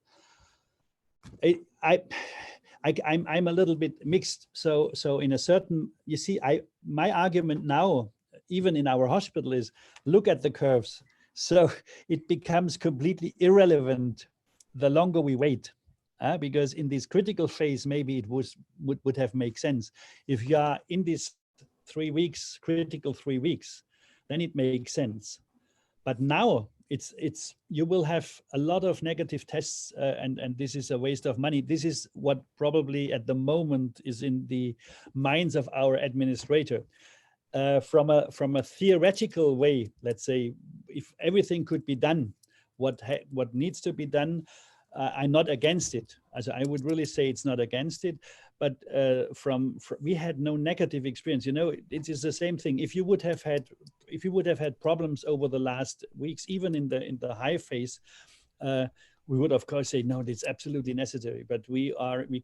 I'm a little bit mixed. So in a certain, you see, my argument now, even in our hospital, is look at the curves. So it becomes completely irrelevant the longer we wait, because in this critical phase, maybe it would have made sense. If you are in this 3 weeks, critical 3 weeks, then it makes sense. But now it's you will have a lot of negative tests, and this is a waste of money. This is what probably at the moment is in the minds of our administrator. From a theoretical way, let's say, if everything could be done, what needs to be done, I'm not against it. As I would really say, it's not against it. But we had no negative experience. You know, it is the same thing. If you would have had problems over the last weeks, even in the high phase, we would of course say no, it's absolutely necessary. But we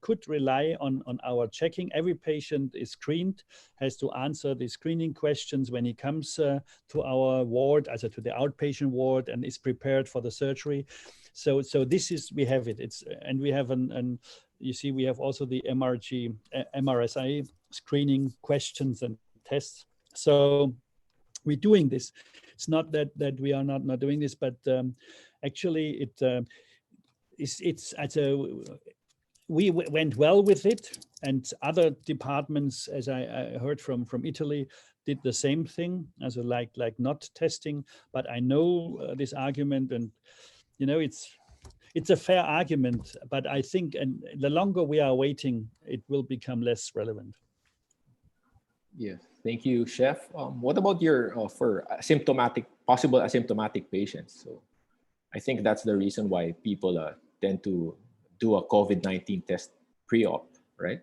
could rely on our checking. Every patient is screened, has to answer the screening questions when he comes to our ward, also to the outpatient ward, and is prepared for the surgery. So this is, we have it. And we have you see, we have also the MRSI screening questions and tests. So we're doing this. It's not that we are not doing this, but actually we went well with it, and other departments, as I heard from Italy, did the same thing, as like not testing. But I know this argument, and you know, it's a fair argument, but I think, and the longer we are waiting, it will become less relevant. Yes, thank you, Chef. What about your for possible asymptomatic patients? So I think that's the reason why people tend to do a COVID-19 test pre-op, right?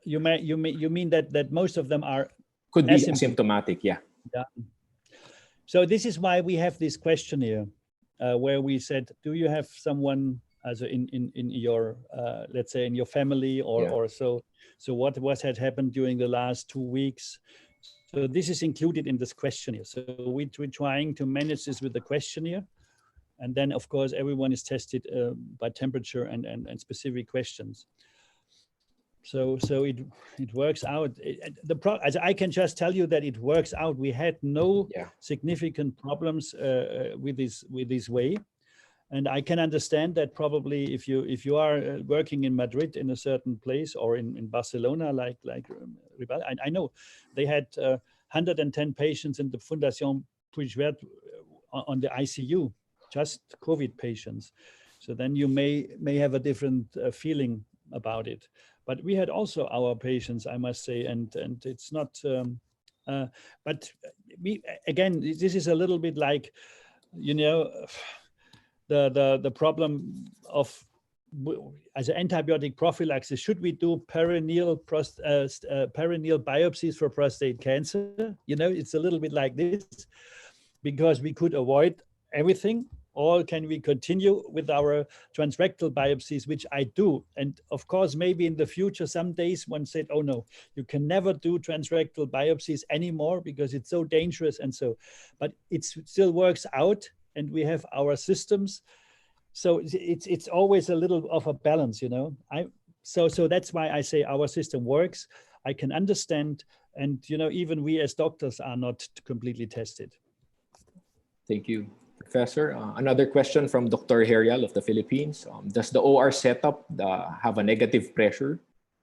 You mean that most of them could be asymptomatic, yeah. So this is why we have this questionnaire, where we said, do you have someone as in your let's say in your family or so what had happened during the last 2 weeks? So this is included in this questionnaire. So we're trying to manage this with the questionnaire, and then of course everyone is tested by temperature and specific questions. So it works out. As I can just tell you that it works out. We had no significant problems with this way, and I can understand that probably if you are working in Madrid in a certain place, or in Barcelona, like I know they had 110 patients in the Fundación Puigverd on the ICU, just COVID patients. So then you may have a different feeling about it. But we had also our patients, I must say, and it's not. But this is a little bit like, you know, the problem of as an antibiotic prophylaxis. Should we do perineal biopsies for prostate cancer? You know, it's a little bit like this, because we could avoid everything. Or can we continue with our transrectal biopsies, which I do? And of course, maybe in the future, some days one said, oh no, you can never do transrectal biopsies anymore because it's so dangerous and so, but it still works out, and we have our systems. So it's always a little of a balance, you know. So that's why I say our system works. I can understand, and you know, even we as doctors are not completely tested. Thank you, Professor. Another question from Dr. Herial of the Philippines. Does the OR setup have a negative pressure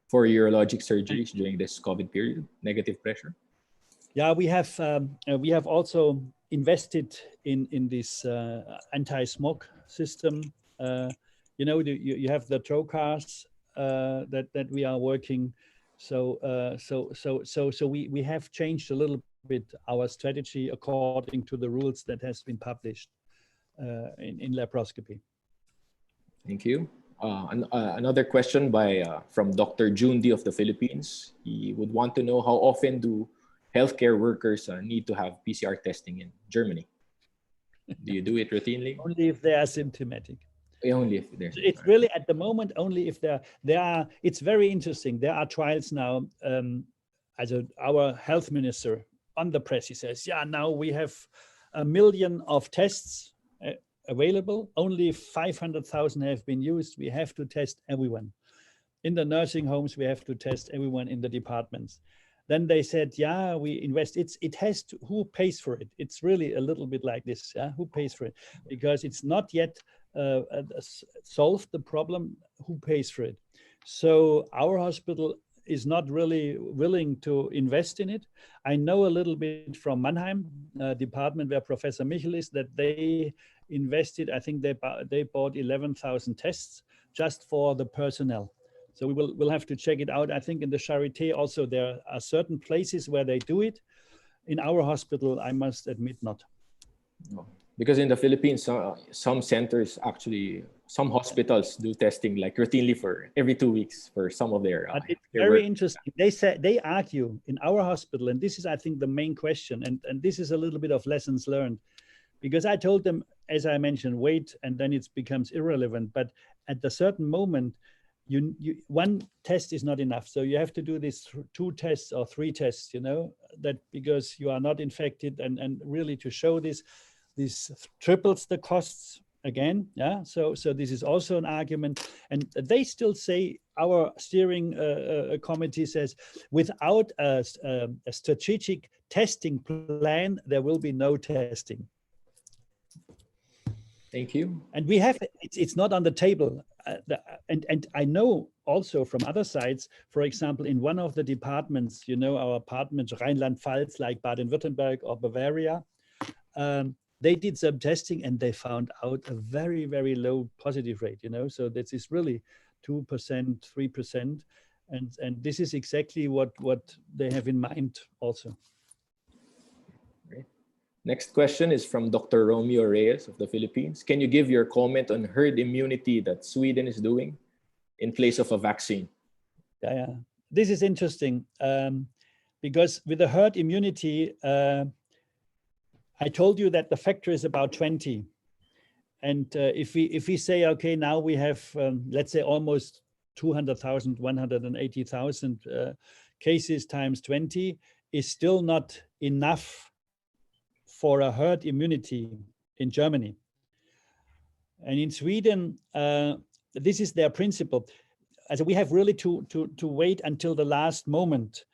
for urologic surgeries during this COVID period? Negative pressure? Yeah, we have also invested in this anti-smoke system. You know, you have the trocars that we are working. So we have changed a little bit our strategy according to the rules that has been published in laparoscopy. Thank you. Another question from Dr. Jundi of the Philippines. He would want to know, how often do healthcare workers need to have PCR testing in Germany? Do you do it routinely? Only if they are symptomatic. Only if there's. It's really at the moment only if there are. It's very interesting. There are trials now. Our health minister on the press, he says, yeah, now we have 1 million of tests available. Only 500,000 have been used. We have to test everyone. In the nursing homes, we have to test everyone in the departments. Then they said, yeah, we invest. It has to, who pays for it? It's really a little bit like this. Yeah? Who pays for it? Because it's not yet solved the problem. Who pays for it? So our hospital is not really willing to invest in it. I know a little bit from Mannheim, department where Professor Michel is, that they invested, I think they bought 11,000 tests just for the personnel. So we'll have to check it out. I think in the Charité also there are certain places where they do it. In our hospital, I must admit not. No. Because in the Philippines, some centers actually, some hospitals do testing like routinely for every 2 weeks for some of their. But it's very interesting. They argue in our hospital, and this is, I think, the main question, and this is a little bit of lessons learned, because I told them, as I mentioned, wait, and then it becomes irrelevant. But at a certain moment, one test is not enough, so you have to do these 2 tests or 3 tests. That because you are not infected, and really to show this triples the costs again. Yeah. So this is also an argument, and they still say, our steering committee says, without a strategic testing plan, there will be no testing. Thank you. And we have it's not on the table. And I know also from other sides, for example, in one of the departments, our department Rhineland-Pfalz, like Baden-Württemberg or Bavaria, they did some testing and they found out a very, very low positive rate, so this is really 2%, 3%. And this is exactly what they have in mind also. Great. Next question is from Dr. Romeo Reyes of the Philippines. Can you give your comment on herd immunity that Sweden is doing in place of a vaccine? Yeah. This is interesting because with the herd immunity, I told you that the factor is about 20. And if we say, okay, now we have, let's say, almost 200,000, 180,000 cases times 20 is still not enough for a herd immunity in Germany. And in Sweden, this is their principle. So we have really to wait until the last moment.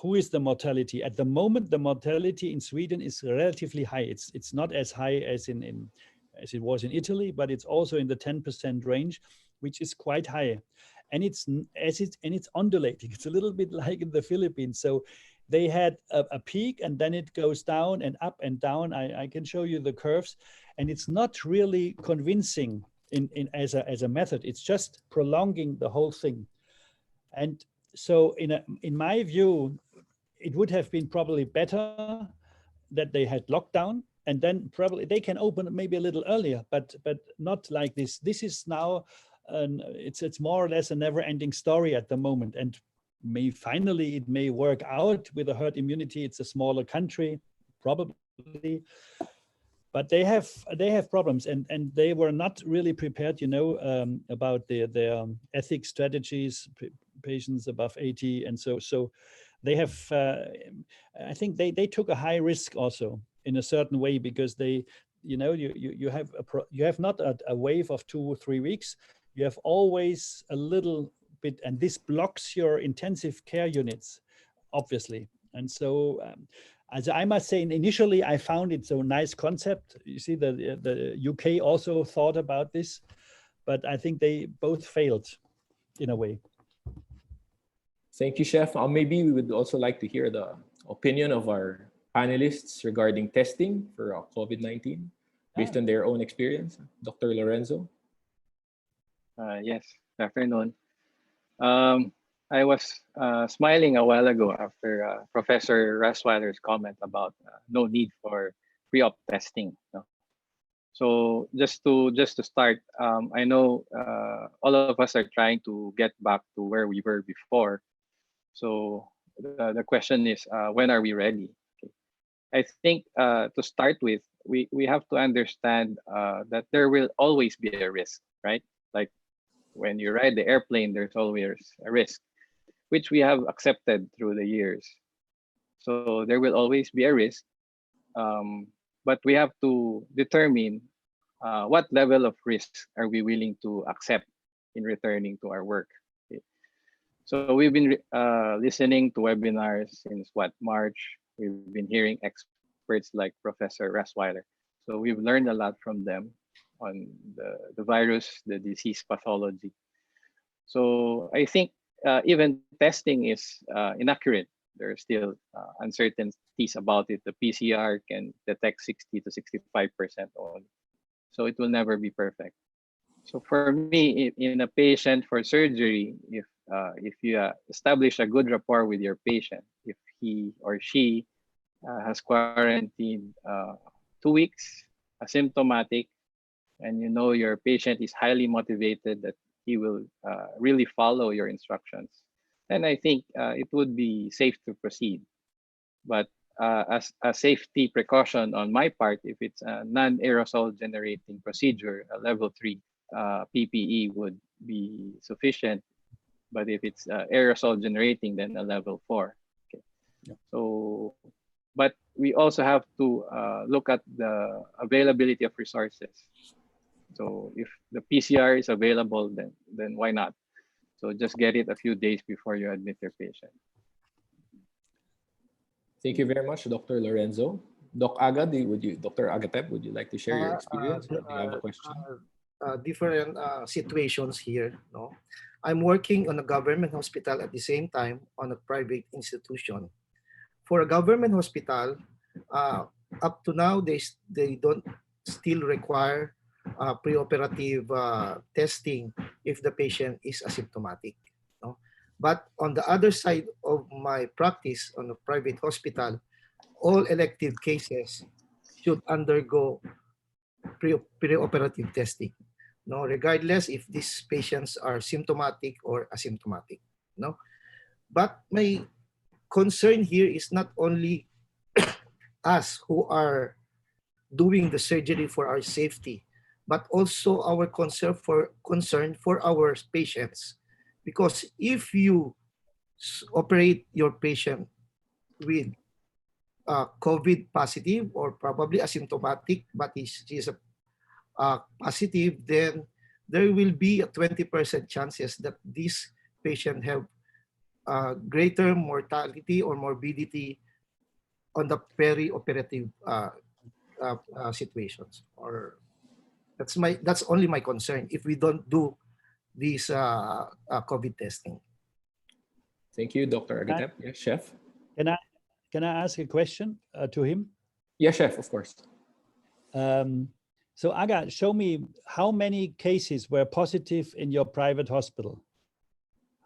Who is the mortality? At the moment, the mortality in Sweden is relatively high. It's not as high as as it was in Italy, but it's also in the 10% range, which is quite high. And it's undulating. It's a little bit like in the Philippines. So they had a peak and then it goes down and up and down. I can show you the curves, and it's not really convincing as a method. It's just prolonging the whole thing. And so in my view, it would have been probably better that they had lockdown, and then probably they can open maybe a little earlier, but not like this. This is now, it's more or less a never-ending story at the moment, and finally it may work out with the herd immunity. It's a smaller country, probably, but they have problems, and they were not really prepared, about their ethics strategies, patients above 80, and so they have. I think they took a high risk also in a certain way, because you have not a wave of 2 or 3 weeks. You have always a little bit, and this blocks your intensive care units, obviously. And so, as I must say, initially I found it so nice concept. You see, the UK also thought about this, but I think they both failed in a way. Thank you, Chef. Maybe we would also like to hear the opinion of our panelists regarding testing for COVID-19 based on their own experience. Dr. Lorenzo? Yes, good afternoon. I was smiling a while ago after Professor Rasweiler's comment about no need for pre-op testing. So just to start, I know all of us are trying to get back to where we were before. So the question is, when are we ready? Okay. I think to start with, we have to understand that there will always be a risk, right? Like when you ride the airplane, there's always a risk, which we have accepted through the years. So there will always be a risk, but we have to determine what level of risk are we willing to accept in returning to our work. Okay. So we've been listening to webinars since March. We've been hearing experts like Professor Rasweiler. So we've learned a lot from them on the virus, the disease pathology. So I think even testing is inaccurate. There are still uncertainties about it. The PCR can detect 60 to 65% only. So it will never be perfect. So for me, in a patient for surgery, if you establish a good rapport with your patient, if he or she has quarantined 2 weeks, asymptomatic, and you know your patient is highly motivated that he will really follow your instructions, then I think it would be safe to proceed. But as a safety precaution on my part, if it's a non-aerosol generating procedure, a level 3 PPE would be sufficient. But if it's aerosol generating, then a level 4. Okay. Yeah. So, but we also have to look at the availability of resources. So if the PCR is available, then why not? So just get it a few days before you admit your patient. Thank you very much, Dr. Lorenzo. Dr. Agatep, would you like to share your experience? Or do you have a question? Different situations here. No, I'm working on a government hospital at the same time on a private institution. For a government hospital, up to now they don't still require preoperative testing if the patient is asymptomatic. No? But on the other side of my practice on a private hospital, all elective cases should undergo preoperative testing. No, regardless if these patients are symptomatic or asymptomatic. No, but my concern here is not only us who are doing the surgery for our safety, but also our concern for our patients. Because if you operate your patient with COVID positive or probably asymptomatic, but she's a positive, then there will be a 20% chances that this patient have greater mortality or morbidity on the perioperative situations. Or that's only my concern if we don't do this COVID testing. Thank you, Dr. Agatep. Yes, Chef. Can I ask a question to him? Yes, Chef, of course. So Aga, show me how many cases were positive in your private hospital.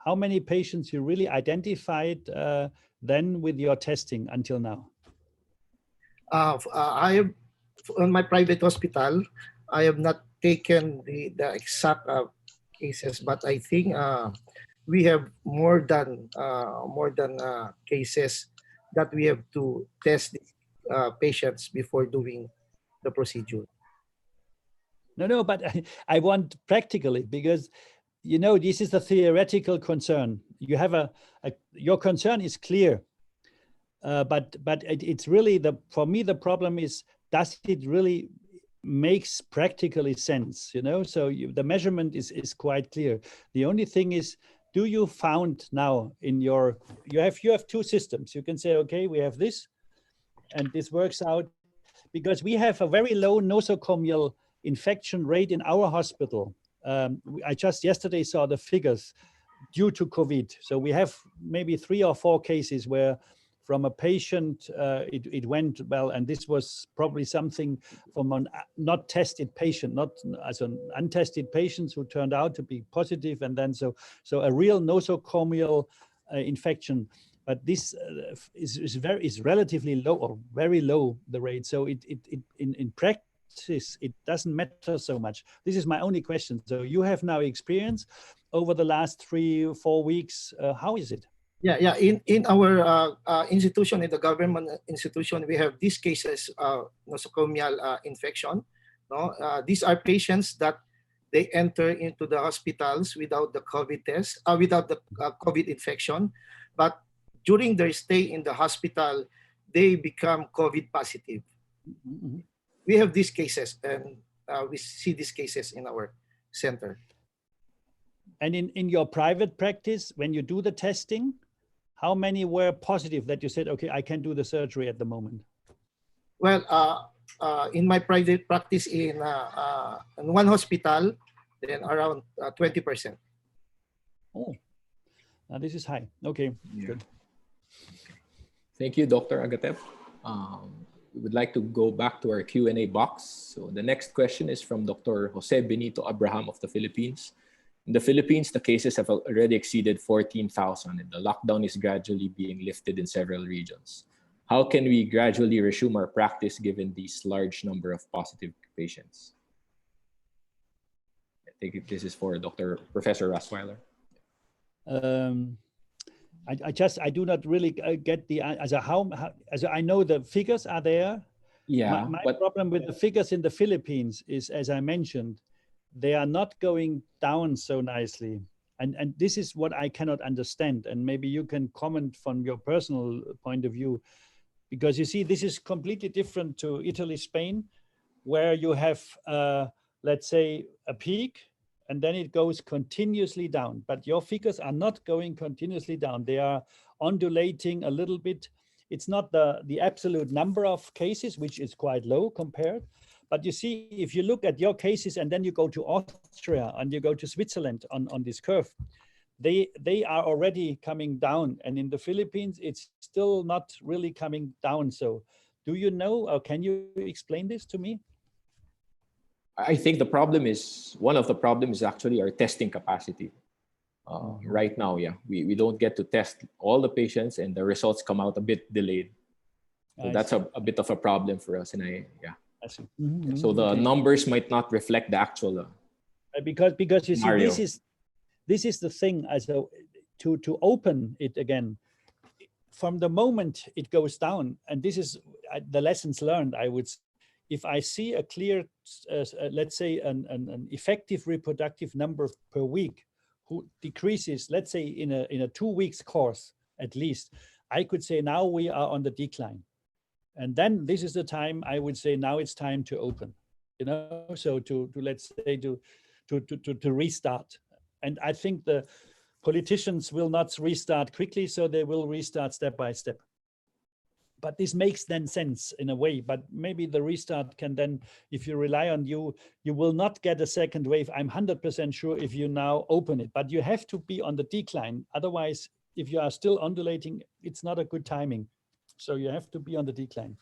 How many patients you really identified then with your testing until now? I have, on my private hospital, I have not taken the exact cases, but I think we have more than cases that we have to test patients before doing the procedure. No, but I want practically, because you know this is a theoretical concern. You have your concern is clear, but it's really for me the problem is, does it really makes practically sense? You know, so the measurement is quite clear. The only thing is, do you found now in your you have two systems? You can say, okay, we have this, and this works out, because we have a very low nosocomial infection rate in our hospital. I just yesterday saw the figures due to COVID. So we have maybe 3 or 4 cases where from a patient it went well, and this was probably something from a not tested patient, not as an untested patients who turned out to be positive, and then so a real nosocomial infection. But this is relatively low, or very low, the rate. So in practice it doesn't matter so much. This is my only question. So you have now experience over the last 3 or 4 weeks. How is it? Yeah. In our institution, in the government institution, we have these cases nosocomial infection. No, these are patients that they enter into the hospitals without the COVID test, without the COVID infection, but during their stay in the hospital, they become COVID positive. Mhm. We have these cases, and we see these cases in our center. And in your private practice, when you do the testing, how many were positive that you said, okay, I can do the surgery at the moment? Well, in my private practice in one hospital, then around 20%. Oh, now this is high. Okay, Yeah. good. Thank you, Dr. Agatep. We would like to go back to our Q&A box. So the next question is from Dr. Jose Benito Abraham of the Philippines. In the Philippines, the cases have already exceeded 14,000 and the lockdown is gradually being lifted in several regions. How can we gradually resume our practice given this large number of positive patients? I think this is for Professor Rasweiler. I do not really get the as I know the figures are there. Yeah. My problem with the figures in the Philippines is, as I mentioned, they are not going down so nicely. And this is what I cannot understand. And maybe you can comment from your personal point of view, because you see, this is completely different to Italy, Spain, where you have, let's say, a peak, and then it goes continuously down. But your figures are not going continuously down. They are undulating a little bit. It's not the absolute number of cases, which is quite low compared. But you see, if you look at your cases and then you go to Austria and you go to Switzerland on this curve, they are already coming down. And in the Philippines, it's still not really coming down. So do you know, or can you explain this to me? I think one of the problems is actually our testing capacity. Right now, yeah, we don't get to test all the patients and the results come out a bit delayed. So that's a bit of a problem for us. And I see. Mm-hmm. So the numbers might not reflect the actual because you scenario. See, this is the thing, to open it again. From the moment it goes down, and this is the lessons learned, I would say, if I see a clear, let's say, an effective reproductive number per week who decreases, let's say in a 2 weeks course at least, I could say now we are on the decline. And then this is the time I would say now it's time to open, so to let's say to restart. And I think the politicians will not restart quickly, so they will restart step by step. But this makes then sense in a way, but maybe the restart can then, if you rely on you will not get a second wave. I'm 100% sure if you now open it, but you have to be on the decline. Otherwise, if you are still undulating, it's not a good timing. So you have to be on the decline.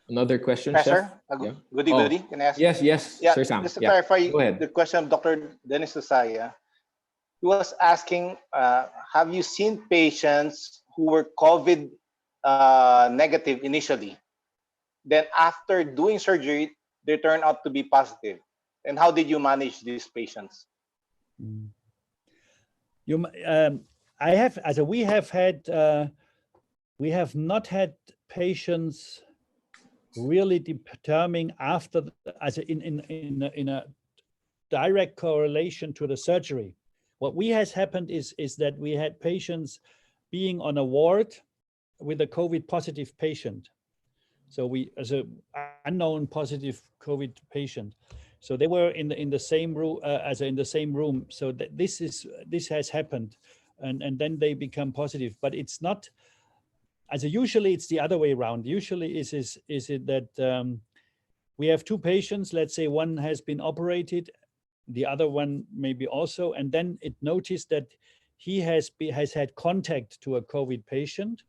Another question, Professor, Chef? goody. Can I ask? Yes, Yeah, Sir Sam. just to clarify the question of Dr. Dennis Susaya. He was asking, have you seen patients who were COVID negative initially, then after doing surgery, they turn out to be positive? And how did you manage these patients? We have not had patients really determining after, in a direct correlation to the surgery. What has happened is that we had patients being on a ward with a COVID positive patient. So as an unknown positive COVID patient. So they were in the same room, So this has happened, and then they become positive. But it's not, usually it's the other way around. Usually is it that we have two patients. Let's say one has been operated, the other one maybe also, and then it noticed that he has had contact to a COVID patient.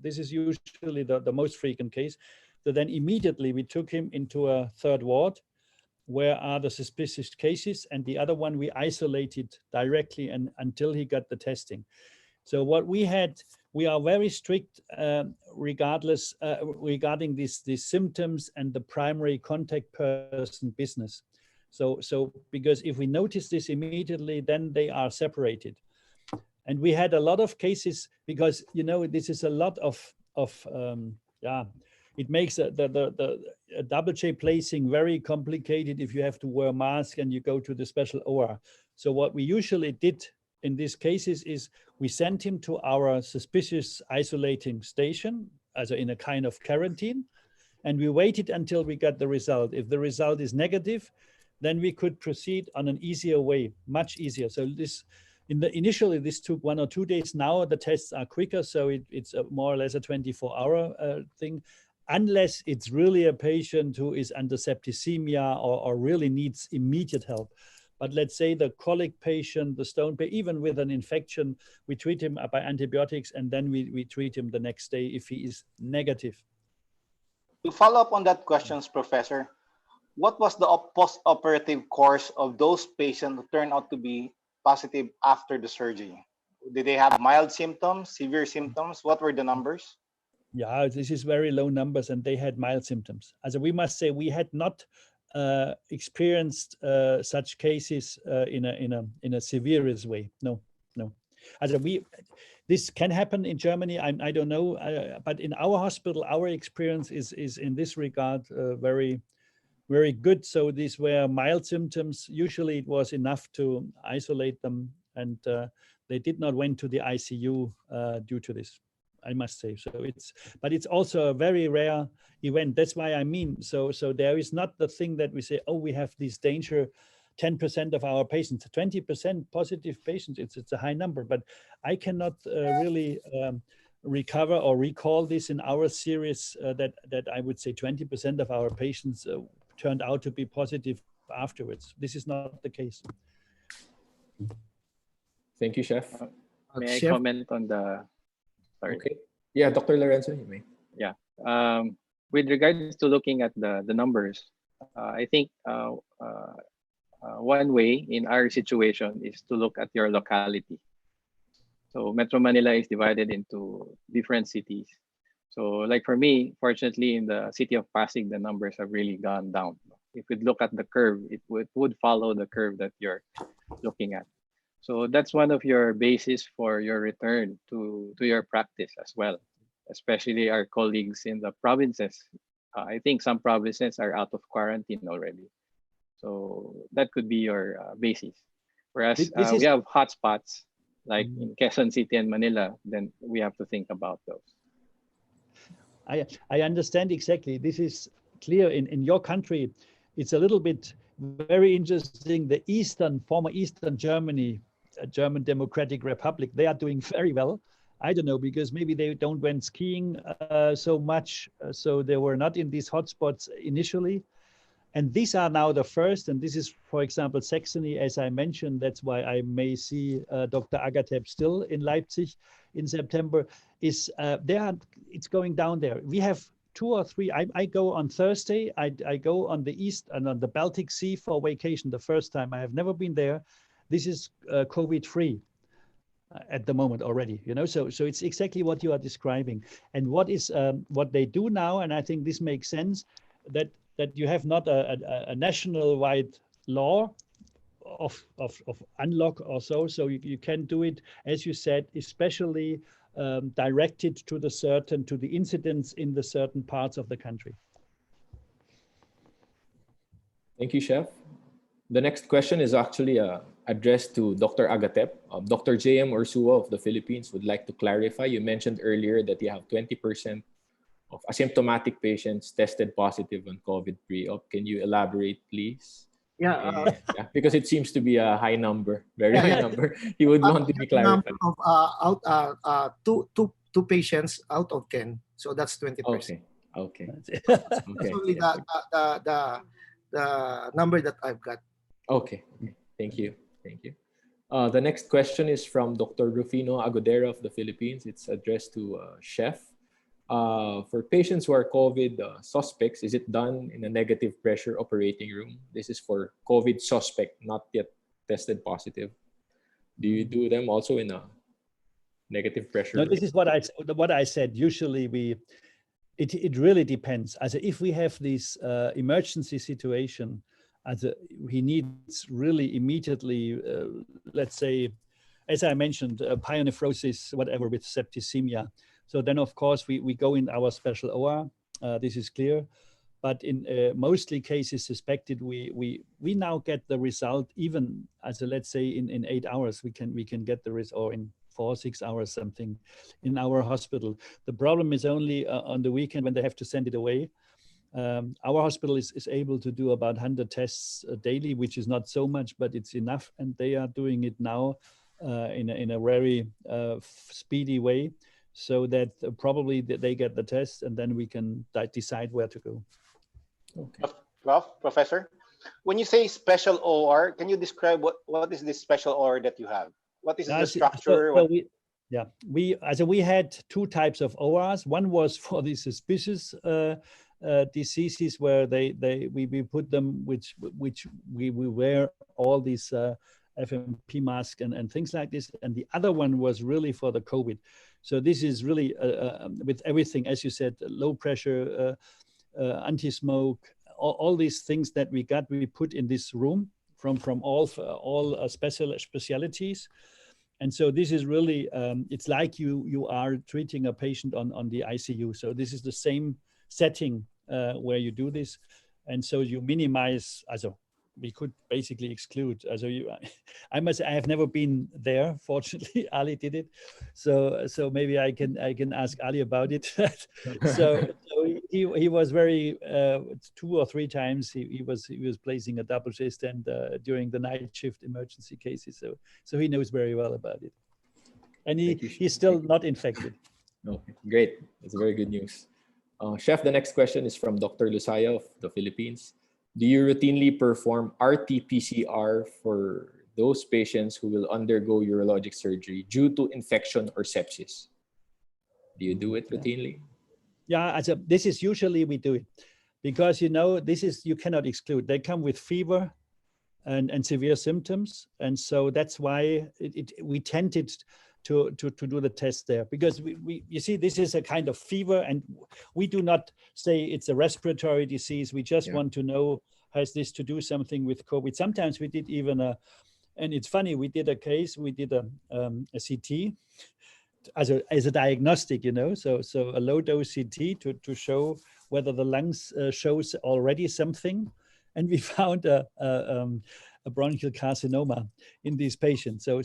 This is usually the most frequent case. So then immediately we took him into a third ward, where are the suspicious cases, and the other one we isolated directly and until he got the testing. So what we are very strict regarding these symptoms and the primary contact person business. So because if we notice this immediately, then they are separated. And we had a lot of cases because, this is a lot of it makes the double J placing very complicated if you have to wear a mask and you go to the special OR. So what we usually did in these cases is we sent him to our suspicious isolating station, as in a kind of quarantine, and we waited until we got the result. If the result is negative, then we could proceed on an easier way, much easier. So this, initially this took 1 or 2 days. Now the tests are quicker, so it's more or less a 24-hour thing, unless it's really a patient who is under septicemia or really needs immediate help. But let's say the colic patient, the stone patient, even with an infection, we treat him by antibiotics, and then we treat him the next day if he is negative. To follow up on that questions, Professor, what was the post-operative course of those patients who turned out to be positive after the surgery? Did they have mild symptoms, severe symptoms? What were the numbers? Yeah, this is very low numbers, and they had mild symptoms. As we must say, we had not experienced such cases in a severe way. No. As this can happen in Germany. I don't know, but in our hospital, our experience is in this regard very, very good. So these were mild symptoms. Usually, it was enough to isolate them, and they did not went to the ICU due to this, I must say. So but it's also a very rare event. That's why I mean, so there is not the thing that we say, oh, we have this danger, 10% of our patients, 20% positive patients. It's a high number, but I cannot really recover or recall this in our series that I would say 20% of our patients turned out to be positive afterwards. This is not the case. Thank you, Chef. May I Chef? comment on the? Sorry. Okay. Yeah, Dr. Lorenzo, you may. Yeah. With regards to looking at the numbers, I think one way in our situation is to look at your locality. So Metro Manila is divided into different cities. So like for me, fortunately, in the city of Pasig, the numbers have really gone down. If we look at the curve, it would follow the curve that you're looking at. So that's one of your bases for your return to your practice as well, especially our colleagues in the provinces. I think some provinces are out of quarantine already. So that could be your basis. Whereas we have hotspots like in Quezon City and Manila, then we have to think about those. I understand exactly. This is clear in your country. It's a little bit very interesting. The former Eastern Germany, German Democratic Republic, they are doing very well. I don't know, because maybe they don't went skiing so much. So they were not in these hotspots initially. And these are now the first, and this is, for example, Saxony, as I mentioned. That's why I may see Dr. Agatep still in Leipzig in September. It's going down there. We have 2 or 3. I go on Thursday. I go on the east and on the Baltic Sea for vacation. The first time. I have never been there. This is COVID-free at the moment already. You know, so it's exactly what you are describing. And what they do now, and I think this makes sense, that you have not a national-wide law of unlock or so. So you can do it, as you said, especially directed to the incidents in the certain parts of the country. Thank you, Chef. The next question is actually addressed to Dr. Agatep. Dr. J.M. Ursua of the Philippines would like to clarify. You mentioned earlier that you have 20% of asymptomatic patients tested positive on COVID pre-op. Can you elaborate, please? Yeah. Yeah, because it seems to be a high number, very high number. You would want to be clarified. Two patients out of 10, so that's 20%. Okay. That's only the number that I've got. Okay. Thank you. The next question is from Dr. Rufino Agodera of the Philippines. It's addressed to Chef. For patients who are COVID suspects, is it done in a negative pressure operating room? This is for COVID suspect, not yet tested positive. Do you do them also in a negative pressure room? No, this is what I said. Usually it really depends. As if we have this emergency situation, he needs really immediately, let's say, as I mentioned, pyonephrosis, whatever, with septicemia. So then, of course, we go in our special OR. This is clear. But in mostly cases suspected, we now get the result even as let's say in 8 hours we can get the result, or in 4 or 6 hours something in our hospital. The problem is only on the weekend when they have to send it away. Our hospital is able to do about 100 tests daily, which is not so much, but it's enough, and they are doing it now in a very speedy way, so that probably they get the test and then we can decide where to go. Okay. Professor, when you say special OR, can you describe what is this special OR that you have? What is the structure? We had 2 types of ORs. One was for the suspicious diseases where we put them, which we wear all these FMP masks and things like this. And the other one was really for the COVID. So this is really with everything, as you said, low pressure, anti-smoke, all these things that we put in this room from all specialties. And so this is really, it's like you are treating a patient on the ICU. So this is the same setting where you do this. And so you minimize, we could basically exclude. I must say, I have never been there. Fortunately, Ali did it, so maybe I can ask Ali about it. so he was very 2 or 3 times he was placing a double chest and during the night shift emergency cases. So he knows very well about it, and he's still not infected. Okay, great. That's very good news. Chef, the next question is from Dr. Lusaya of the Philippines. Do you routinely perform RT-PCR for those patients who will undergo urologic surgery due to infection or sepsis? Do you do it routinely? Yeah, this is usually we do it because this is, you cannot exclude. They come with fever and severe symptoms, and so that's why we tended to do the test there, because you see, this is a kind of fever, and we do not say it's a respiratory disease. We just want to know, has this to do something with COVID? Sometimes we did even and it's funny, we did a case, we did a CT as a diagnostic, so a low dose CT to show whether the lungs shows already something, and we found a bronchial carcinoma in these patients. So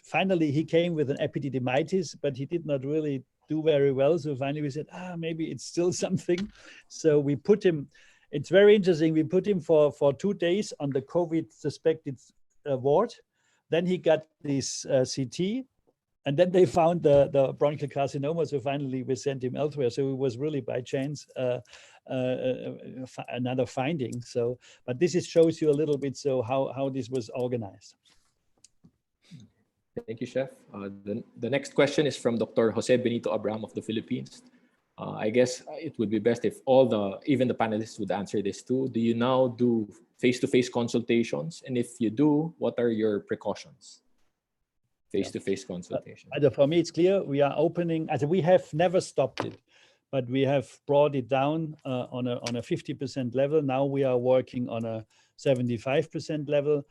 finally he came with an epididymitis, but he did not really do very well. So finally we said, maybe it's still something. So we put him, it's very interesting, we put him for 2 days on the COVID suspected ward. Then he got this CT, and then they found the bronchial carcinoma. So finally we sent him elsewhere. So it was really by chance another finding. So, but this shows you a little bit how this was organized. Thank you, Chef. The next question is from Dr. Jose Benito Abram of the Philippines. I guess it would be best if even the panelists would answer this too. Do you now do face-to-face consultations? And if you do, what are your precautions? Face-to-face consultation. For me, it's clear we are opening, we have never stopped it, but we have brought it down on a 50% level. Now we are working on a 75% level.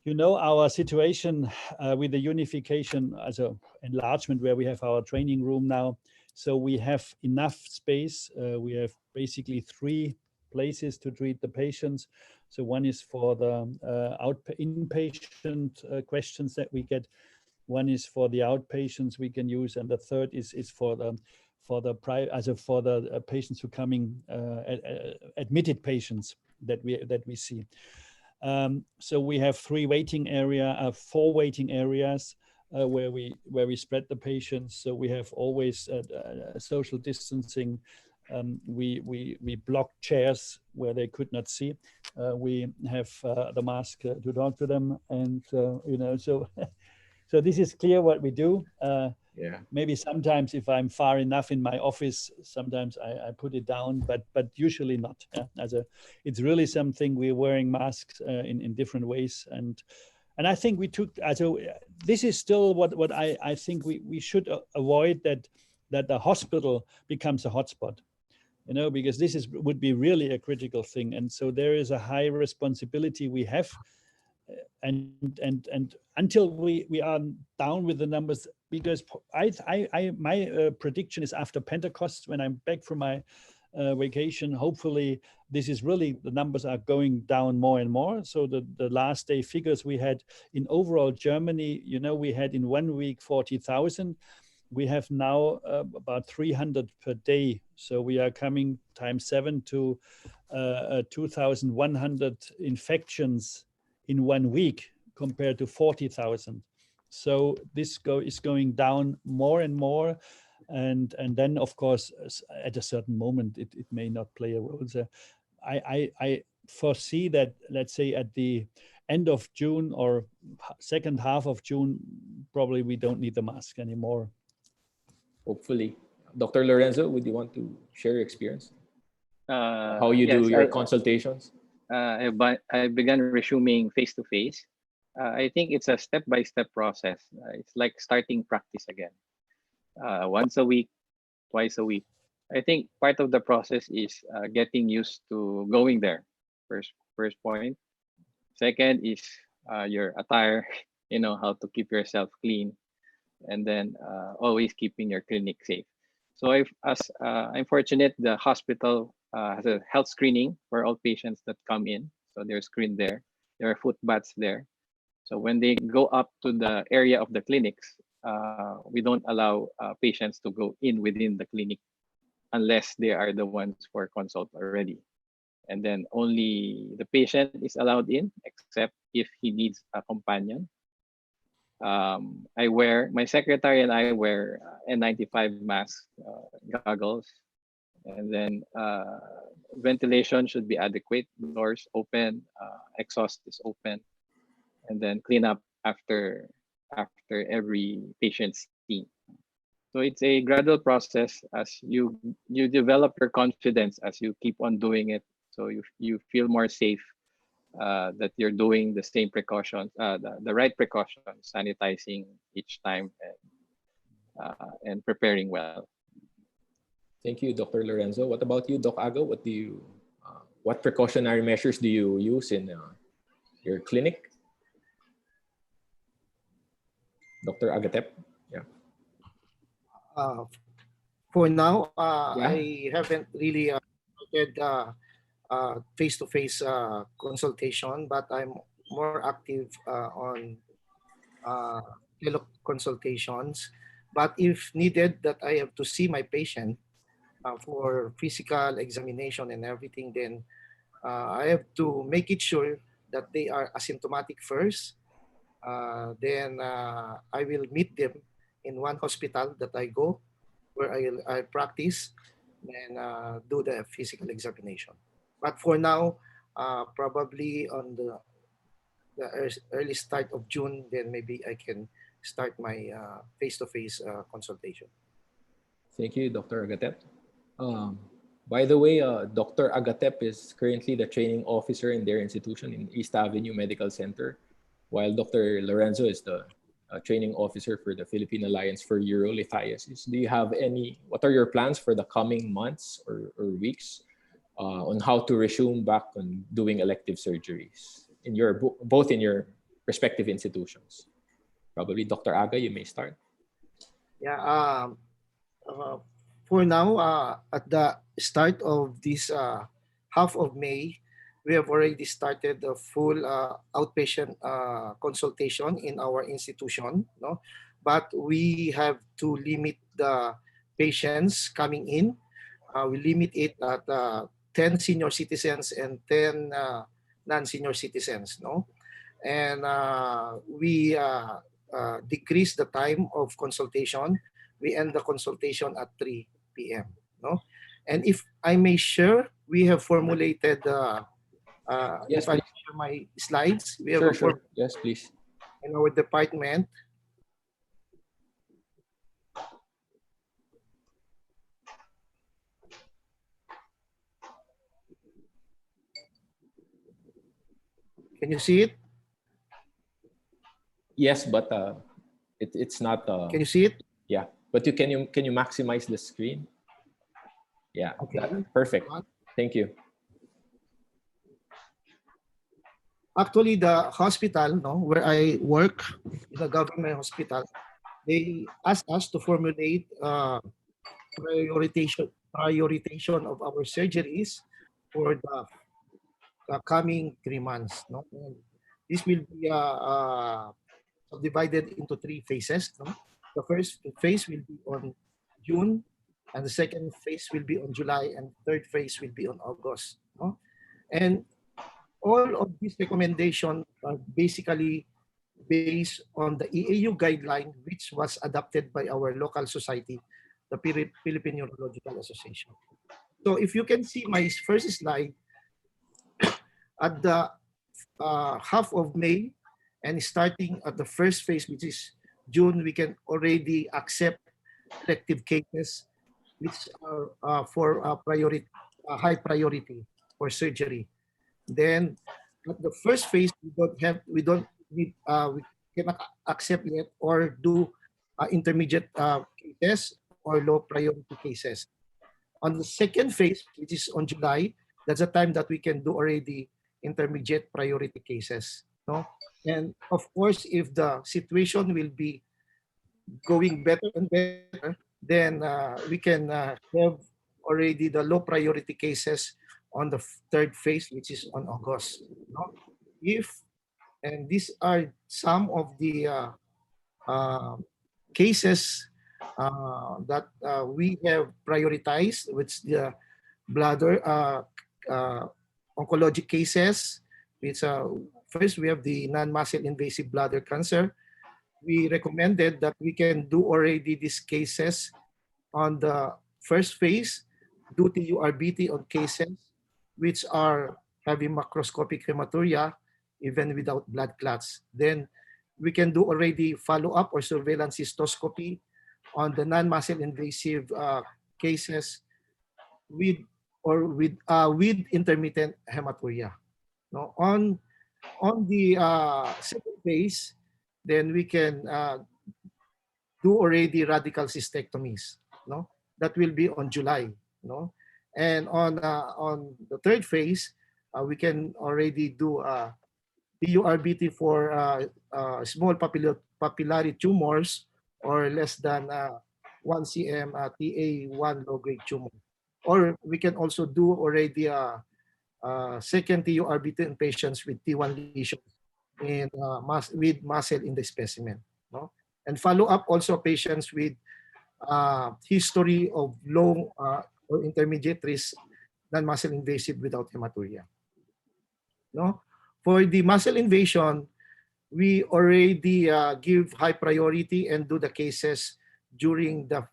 Our situation with the unification as an enlargement where we have our training room now. So we have enough space. We have basically 3 places to treat the patients. So one is for the inpatient questions that we get. One is for the outpatients we can use, and the third is for the patients who coming admitted patients that we see. So we have 4 waiting areas where we spread the patients. So we have always social distancing. We block chairs where they could not see. We have the mask to talk to them, and so this is clear what we do. Maybe sometimes if I'm far enough in my office, sometimes I put it down, but usually not. It's really something we're wearing masks in different ways, and I think we took. This is still what I think we should avoid, that the hospital becomes a hotspot, because this would be really a critical thing, and so there is a high responsibility we have and until we are down with the numbers, because my prediction is after Pentecost, when I'm back from my vacation, hopefully this is really, the numbers are going down more and more. So the last day figures we had in overall Germany, you know, we had in 1 week 40,000. We have now about 300 per day. So we are coming times 7 to 2,100 infections in 1 week compared to 40,000. So this is going down more and more. And then, of course, at a certain moment, it may not play a role. So I foresee that, let's say, at the end of June or second half of June, probably we don't need the mask anymore. Hopefully. Dr. Lorenzo, would you want to share your experience? How you do your consultations? I began resuming face-to-face. I think it's a step-by-step process. It's like starting practice again. Once a week, twice a week. I think part of the process is getting used to going there. First point. Second is your attire, you know, how to keep yourself clean, and then always keeping your clinic safe. So I'm fortunate, the hospital has a health screening for all patients that come in. So they're screened there. There are foot baths there. So when they go up to the area of the clinics, we don't allow patients to go in within the clinic unless they are the ones for consult already. And then only the patient is allowed in, except if he needs a companion. My secretary and I wear N95 masks, goggles, and then ventilation should be adequate, doors open, exhaust is open, and then clean up after every patient's seen. So it's a gradual process as you develop your confidence as you keep on doing it. So you feel more safe that you're doing the same precautions, the right precautions, sanitizing each time and preparing well. Thank you, Dr. Lorenzo. What about you, Doc Aga? What precautionary measures do you use in your clinic? Dr. Agatep? Yeah. For now, I haven't really started face-to-face consultation, but I'm more active on teleconsultations. But if needed that I have to see my patient for physical examination and everything, then I have to make it sure that they are asymptomatic first. Then I will meet them in one hospital that I go, where I practice and do the physical examination. But for now, probably on the early start of June, then maybe I can start my face-to-face consultation. Thank you, Dr. Agatep. By the way, Dr. Agatep is currently the training officer in their institution in East Avenue Medical Center, while Dr. Lorenzo is the training officer for the Philippine Alliance for Urolithiasis. Do you have what are your plans for the coming months or weeks on how to resume back on doing elective surgeries in both in your respective institutions? Probably Dr. Aga, you may start. Yeah, for now, at the start of this half of May, we have already started the full outpatient consultation in our institution, no? But we have to limit the patients coming in. We limit it at 10 senior citizens and 10 non-senior citizens, no? And we decrease the time of consultation. We end the consultation at 3 p.m., no? And if I may share, we have formulated yes, if I share my slides, we have sure. Yes, please. In our department. Can you see it? Yes, but it's not. Can you see it? Yeah, but can you maximize the screen? Yeah, okay. Perfect. Thank you. Actually, the hospital, no, where I work, in the government hospital, they asked us to formulate prioritization of our surgeries for the coming 3 months. No, and this will be subdivided into 3 phases. No, the first phase will be on June, and the second phase will be on July, and third phase will be on August. No, and all of these recommendations are basically based on the EAU guideline, which was adopted by our local society, the Philippine Urological Association. So if you can see my first slide, at the half of May and starting at the first phase, which is June, we can already accept elective cases which are for high priority for surgery. Then at the first phase, we cannot accept yet or do intermediate cases or low priority cases. On the second phase, which is on July, that's the time that we can do already intermediate priority cases. No? And of course, if the situation will be going better and better, then we can have already the low priority cases on the third phase, which is on August. No? And these are some of the cases that we have prioritized, which the bladder oncologic cases. It's first we have the non-muscle invasive bladder cancer. We recommended that we can do already these cases on the first phase, do TURBT on cases which are having macroscopic hematuria, even without blood clots. Then we can do already follow-up or surveillance cystoscopy on the non-muscle invasive cases with intermittent hematuria. No, on the second phase, then we can do already radical cystectomies. No, that will be on July. No, and on the third phase, we can already do TURBT for small papillary tumors or less than 1 cm TA1 low-grade tumor. Or we can also do already a second TURBT in patients with T1 lesions and with muscle in the specimen. No? And follow up also patients with history of low or intermediate risk non-muscle invasive without hematuria. No? For the muscle invasion, we already give high priority and do the cases during the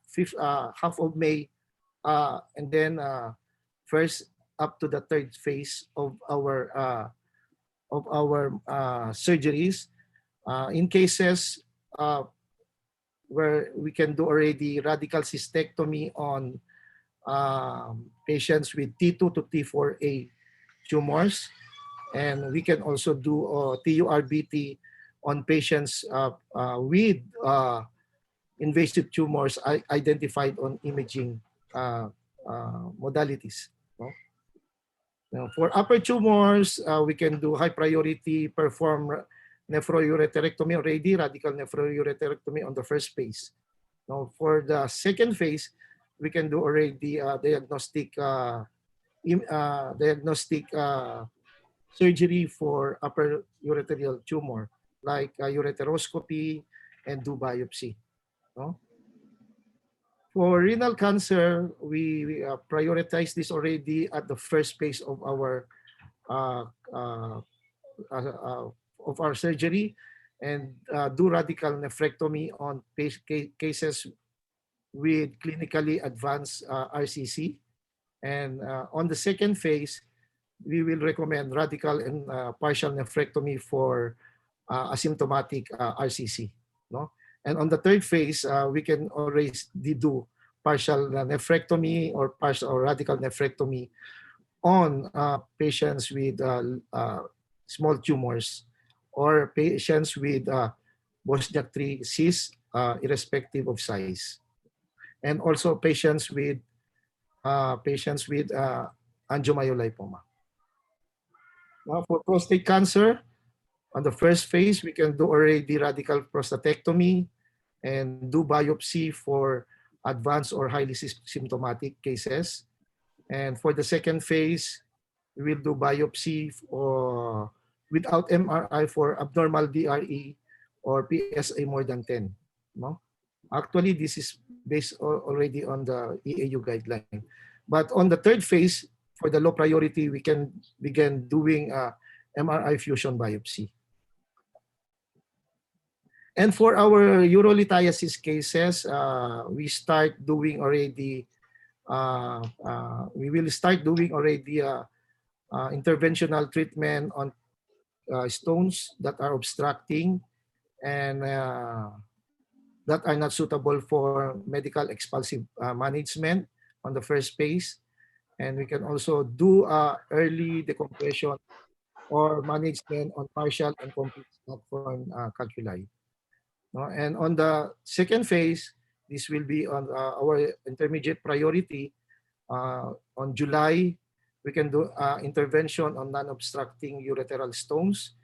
half of May, and then first up to the third phase of our surgeries. In cases where we can do already radical cystectomy on patients with T2 to T4A tumors, and we can also do TURBT on patients with invasive tumors identified on imaging modalities. No? Now, for upper tumors, we can do high priority perform nephroureterectomy already, radical nephroureterectomy on the first phase. Now, for the second phase, we can do already diagnostic surgery for upper ureterial tumor, like ureteroscopy and do biopsy. No? For renal cancer, we prioritize this already at the first phase of our surgery, and do radical nephrectomy on cases with clinically advanced RCC. And on the second phase, we will recommend radical and partial nephrectomy for asymptomatic RCC. No? And on the third phase, we can already do partial nephrectomy or partial or radical nephrectomy on patients with small tumors or patients with Bosniak 3 cysts, irrespective of size, and also patients with angiomyolipoma. Now, for prostate cancer, On the first phase, we can do already radical prostatectomy and do biopsy for advanced or highly symptomatic cases. And for the second phase, we will do biopsy for, without MRI for abnormal DRE or PSA more than 10. No? Actually, this is based already on the EAU guideline. But on the third phase, for the low priority, we can begin doing MRI fusion biopsy. And for our urolithiasis cases, we start doing already, we will start doing already interventional treatment on stones that are obstructing and that are not suitable for medical expulsive management on the first phase. And we can also do early decompression or management on partial and complete platform calculi. And on the second phase, this will be on our intermediate priority. On July, we can do intervention on non-obstructing ureteral stones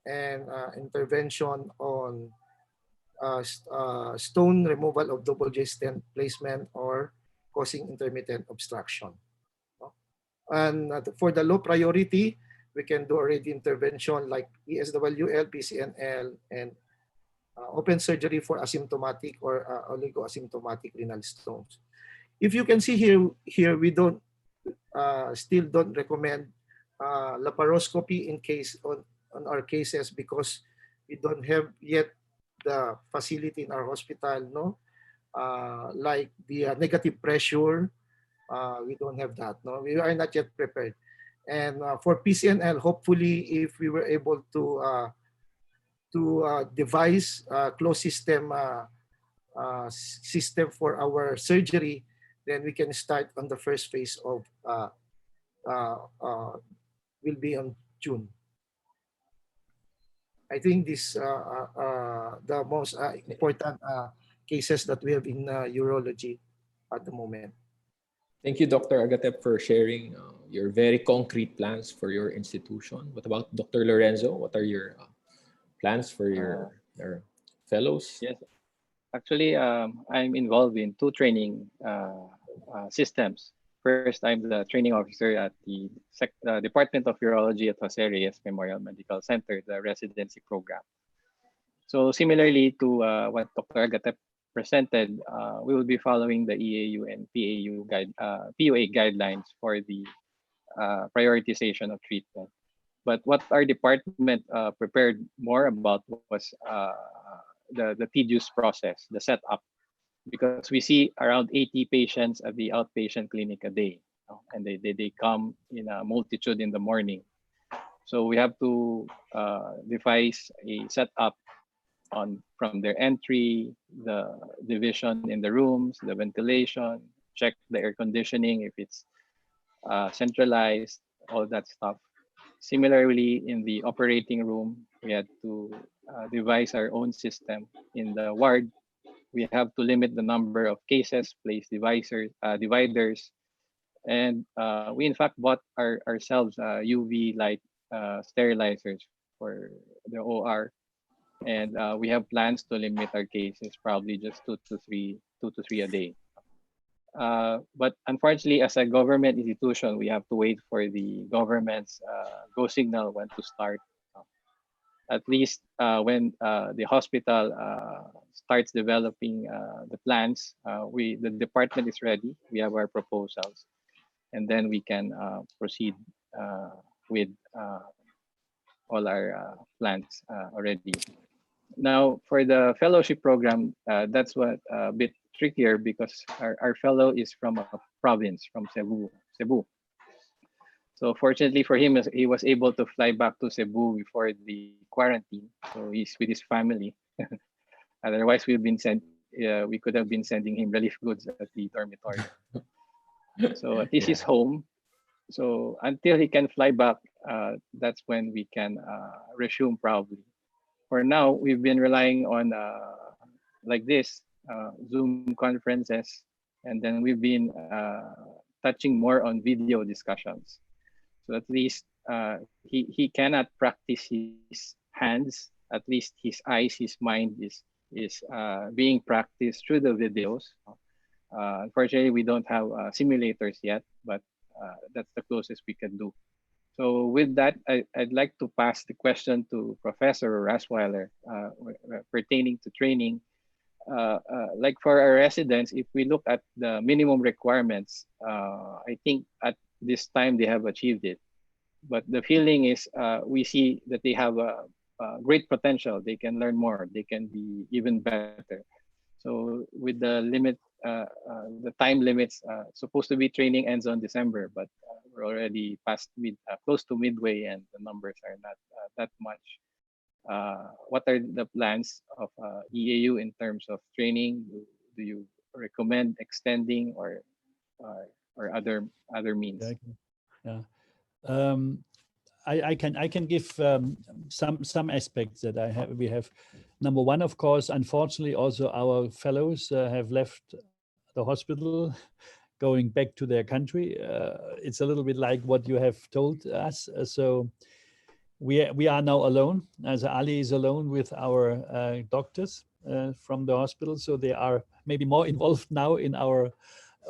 and intervention on stone removal of double J stent placement or causing intermittent obstruction. And for the low priority, we can do already intervention like ESWL, PCNL, and open surgery for asymptomatic or oligoasymptomatic renal stones. If you can see here we don't still don't recommend laparoscopy in case on our cases because we don't have yet the facility in our hospital, no, like the negative pressure. We don't have that. No, we are not yet prepared. And for PCNL, hopefully, if we were able to devise a closed system system for our surgery, then we can start on the first phase of will be on June. I think this the most important cases that we have in urology at the moment. Thank you, Dr. Agatep, for sharing your very concrete plans for your institution. What about Dr. Lorenzo? What are your plans for your fellows? Yes, actually, I'm involved in two training systems. First, I'm the training officer at the Department of Urology at Jose Reyes Memorial Medical Center, the residency program. So similarly to what Dr. Agatep presented, we will be following the EAU and POA guidelines for the prioritization of treatment. But what our department prepared more about was the tedious process, the setup, because we see around 80 patients at the outpatient clinic a day, and they come in a multitude in the morning. So we have to devise a setup from their entry, the division in the rooms, the ventilation, check the air conditioning if it's centralized, all that stuff. Similarly, in the operating room, we had to devise our own system. In the ward, we have to limit the number of cases, place dividers, and we in fact bought ourselves UV light sterilizers for the OR. And we have plans to limit our cases, probably just two to three a day. But unfortunately, as a government institution, we have to wait for the government's go signal when to start. At least when the hospital starts developing the plans, the department is ready. We have our proposals, and then we can proceed with all our plans already. Now, for the fellowship program, that's what a bit trickier because our fellow is from a province, from Cebu. So fortunately for him, he was able to fly back to Cebu before the quarantine. So he's with his family. Otherwise, we could have been sending him relief goods at the dormitory. So at least he's home. So until he can fly back, that's when we can resume probably. For now, we've been relying on like this, Zoom conferences, and then we've been touching more on video discussions. So at least he cannot practice his hands, at least his eyes, his mind is being practiced through the videos. Unfortunately, we don't have simulators yet, but that's the closest we can do. So with that, I'd like to pass the question to Professor Rasweiler pertaining to training. Like for our residents, if we look at the minimum requirements, I think at this time they have achieved it. But the feeling is we see that they have a great potential. They can learn more. They can be even better. So with the limit, the time limits, supposed to be training ends on December, but we're already past close to midway, and the numbers are not that much. What are the plans of EAU in terms of training? Do you recommend extending or other means? Yeah. I can give some aspects that we have. Number one, of course, unfortunately, also our fellows have left the hospital, going back to their country. It's a little bit like what you have told us. So we are now alone, as Ali is alone with our doctors from the hospital. So they are maybe more involved now in our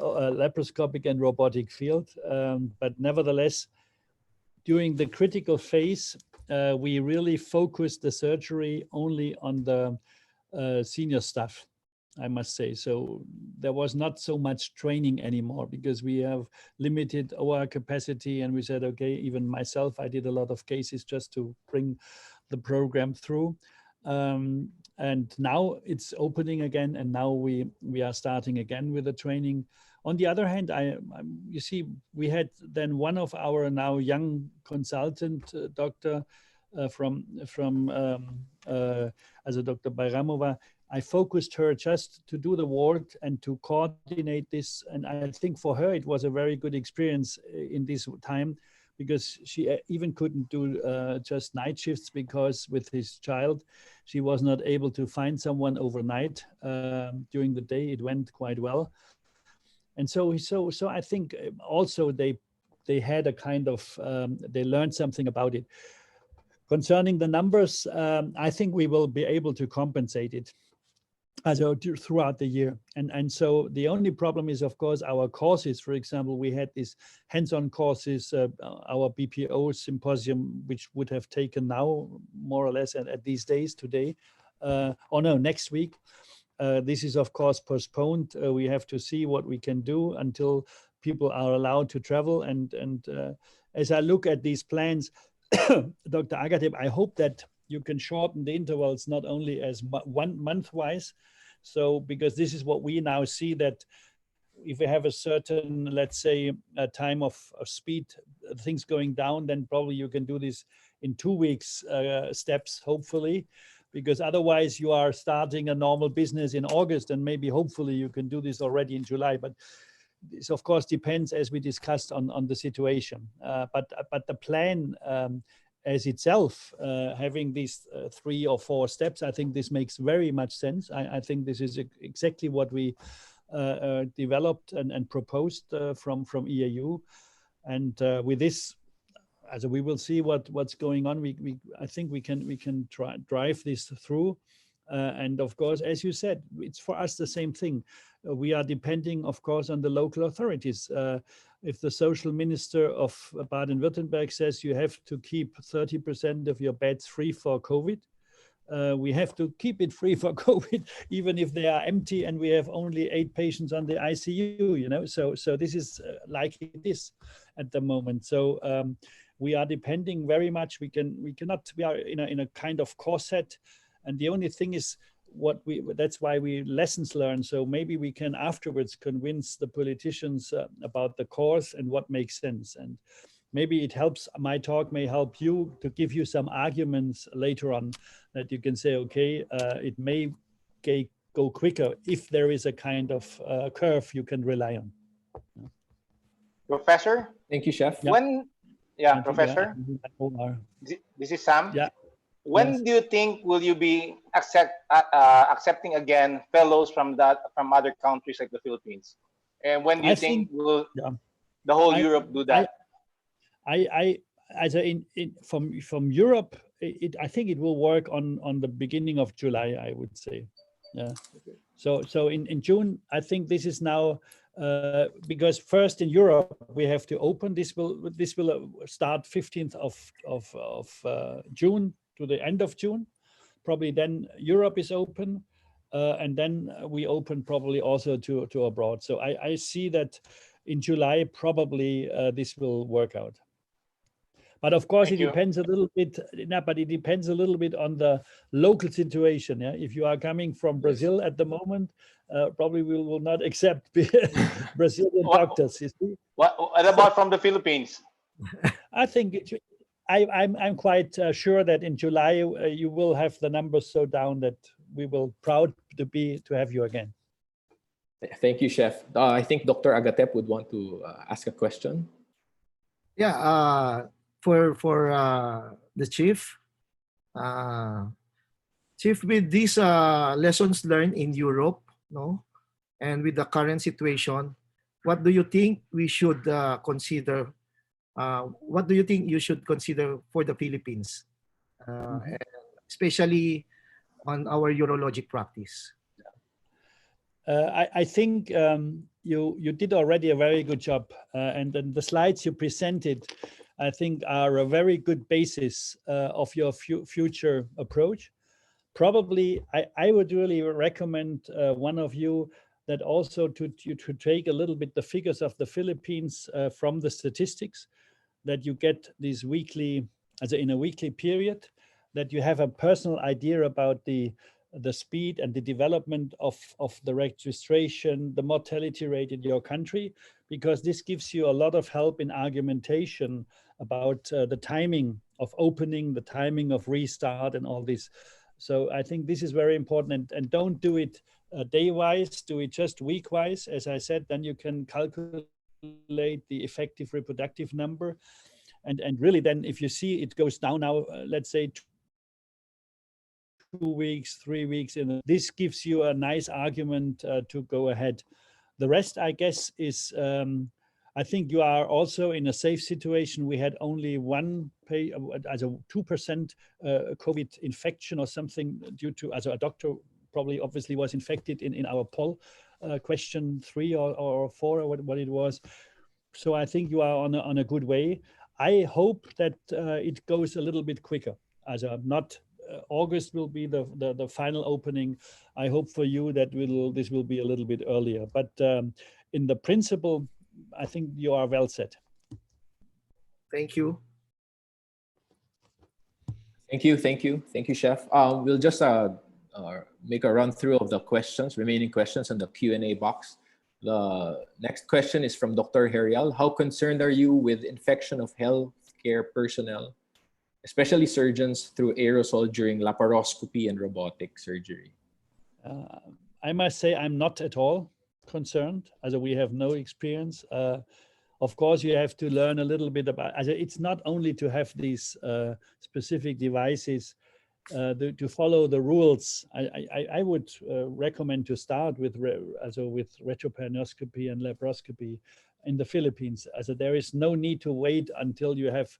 laparoscopic and robotic field. But nevertheless, during the critical phase, we really focused the surgery only on the senior staff, I must say. So there was not so much training anymore because we have limited our capacity, and we said, okay, even myself, I did a lot of cases just to bring the program through. And now it's opening again, and now we are starting again with the training. On the other hand, you see, we had then one of our now young consultant doctor as a Dr. Bayramova. I focused her just to do the work and to coordinate this. And I think for her, it was a very good experience in this time, because she even couldn't do just night shifts, because with his child, she was not able to find someone overnight. During the day, it went quite well. And so I think also they had a kind of, they learned something about it. Concerning the numbers, I think we will be able to compensate it throughout the year. And so the only problem is, of course, our courses. For example, we had these hands-on courses, our BPO symposium, which would have taken now more or less at these days today, or no, next week. This is, of course, postponed. We have to see what we can do until people are allowed to travel. And as I look at these plans, Dr. Agatep, I hope that you can shorten the intervals, not only as 1 month-wise. So, because this is what we now see, that if we have a certain, let's say, a time of speed, things going down, then probably you can do this in 2 weeks steps, hopefully. Because otherwise you are starting a normal business in August, and maybe hopefully you can do this already in July. But this, of course, depends, as we discussed, on the situation. But the plan as itself, having these 3 or 4 steps, I think this makes very much sense. I think this is exactly what we developed and proposed from EAU. And with this, as we will see what's going on. I think we can drive this through, and of course, as you said, it's for us the same thing. We are depending, of course, on the local authorities. If the social minister of Baden-Württemberg says you have to keep 30% of your beds free for COVID, we have to keep it free for COVID, even if they are empty and we have only 8 patients on the ICU. You know, so this is like it is at the moment. So. We are depending very much. We are in a kind of corset, and the only thing is that's why we lessons learned. So maybe we can afterwards convince the politicians about the course and what makes sense. And maybe it helps. My talk may help you to give you some arguments later on that you can say, okay, it may go quicker if there is a kind of curve you can rely on. Professor? Thank you, Chef. Yeah, Professor. This is Sam. Yeah. When do you think will you be accepting again fellows from other countries like the Philippines? And when do you think will the whole Europe do that? as from Europe, I think it will work on the beginning of July, I would say. Yeah. So in June, I think this is now because first in Europe we have to open. This will start 15th of June to the end of June. Probably then Europe is open, and then we open probably also to abroad. So I see that in July probably this will work out. But of course, it depends a little bit. No, but it depends a little bit on the local situation. Yeah, if you are coming from Brazil at the moment, probably we will not accept Brazilian doctors. You see? What about from the Philippines? I think I'm quite sure that in July you will have the numbers so down that we will proud to have you again. Thank you, Chef. I think Dr. Agatep would want to ask a question. Yeah. For the chief, with these lessons learned in Europe, no, and with the current situation, what do you think we should consider? What do you think you should consider for the Philippines, and especially on our urologic practice? I think you did already a very good job, and then the slides you presented, I think, are a very good basis of your future approach. Probably, I would really recommend one of you that also to take a little bit the figures of the Philippines from the statistics, that you get these weekly, as in a weekly period, that you have a personal idea about the speed and the development of the registration, the mortality rate in your country, because this gives you a lot of help in argumentation about the timing of opening, the timing of restart and all this. So I think this is very important, and don't do it day-wise, do it just week-wise. As I said, then you can calculate the effective reproductive number. And really then if you see it goes down now, let's say 2 weeks, 3 weeks, this gives you a nice argument to go ahead. The rest, I guess, is I think you are also in a safe situation. We had only as a 2% COVID infection or something due to, as a doctor probably obviously was infected in our poll, question 3 or 4 or what it was. So I think you are on a good way. I hope that it goes a little bit quicker, as not August will be the final opening. I hope for you that this will be a little bit earlier. But in the principle, I think you are well set. Thank you. Thank you, Chef. We'll just make a run through of the remaining questions in the Q&A box. The next question is from Dr. Herial. How concerned are you with infection of healthcare personnel, especially surgeons, through aerosol during laparoscopy and robotic surgery? I must say I'm not at all concerned, as we have no experience. Of course, you have to learn a little bit about, as it's not only to have these specific devices to follow the rules. I would recommend to start with retroperitoneoscopy and laparoscopy in the Philippines. As there is no need to wait until you have,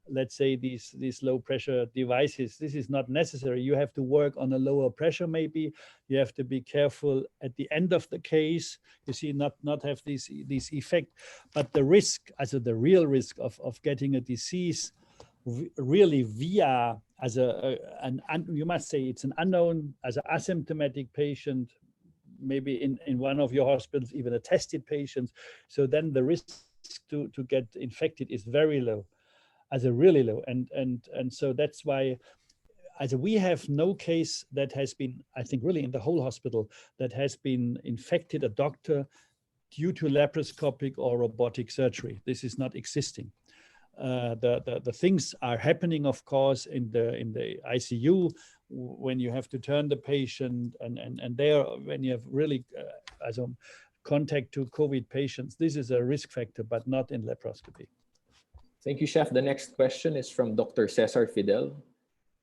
let's say, these low pressure devices. This is not necessary. You have to work on a lower pressure maybe. You have to be careful at the end of the case, you see, not have this effect. But the risk, the real risk of getting a disease really via, you must say it's an unknown, as an asymptomatic patient, maybe in one of your hospitals, even a tested patient. So then the risk to get infected is very low. Really low, and so that's why, we have no case that has been, I think, really in the whole hospital that has been infected a doctor due to laparoscopic or robotic surgery. This is not existing. The things are happening, of course, in the ICU when you have to turn the patient, and there when you have really contact to COVID patients. This is a risk factor, but not in laparoscopy. Thank you, Chef. The next question is from Dr. Cesar Fidel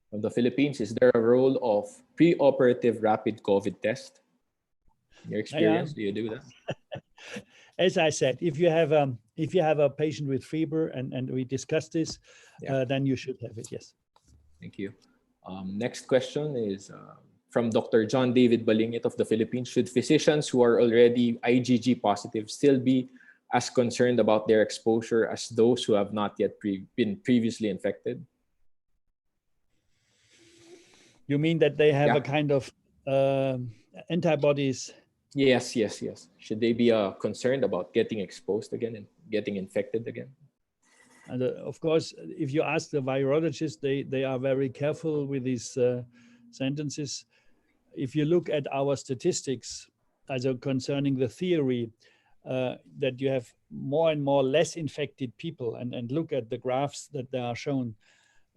from the Philippines. Is there a role of preoperative rapid COVID test? In your experience, do you do that? As I said, if you have if you have a patient with fever and we discussed this, then you should have it, yes. Thank you. Next question is from Dr. John David Balingit of the Philippines. Should physicians who are already IgG positive still be as concerned about their exposure as those who have not yet been previously infected? You mean that they have a kind of antibodies? Yes. Should they be concerned about getting exposed again and getting infected again? And of course, if you ask the virologists, they are very careful with these sentences. If you look at our statistics, also concerning the theory that you have more and more less infected people, and look at the graphs that they are shown,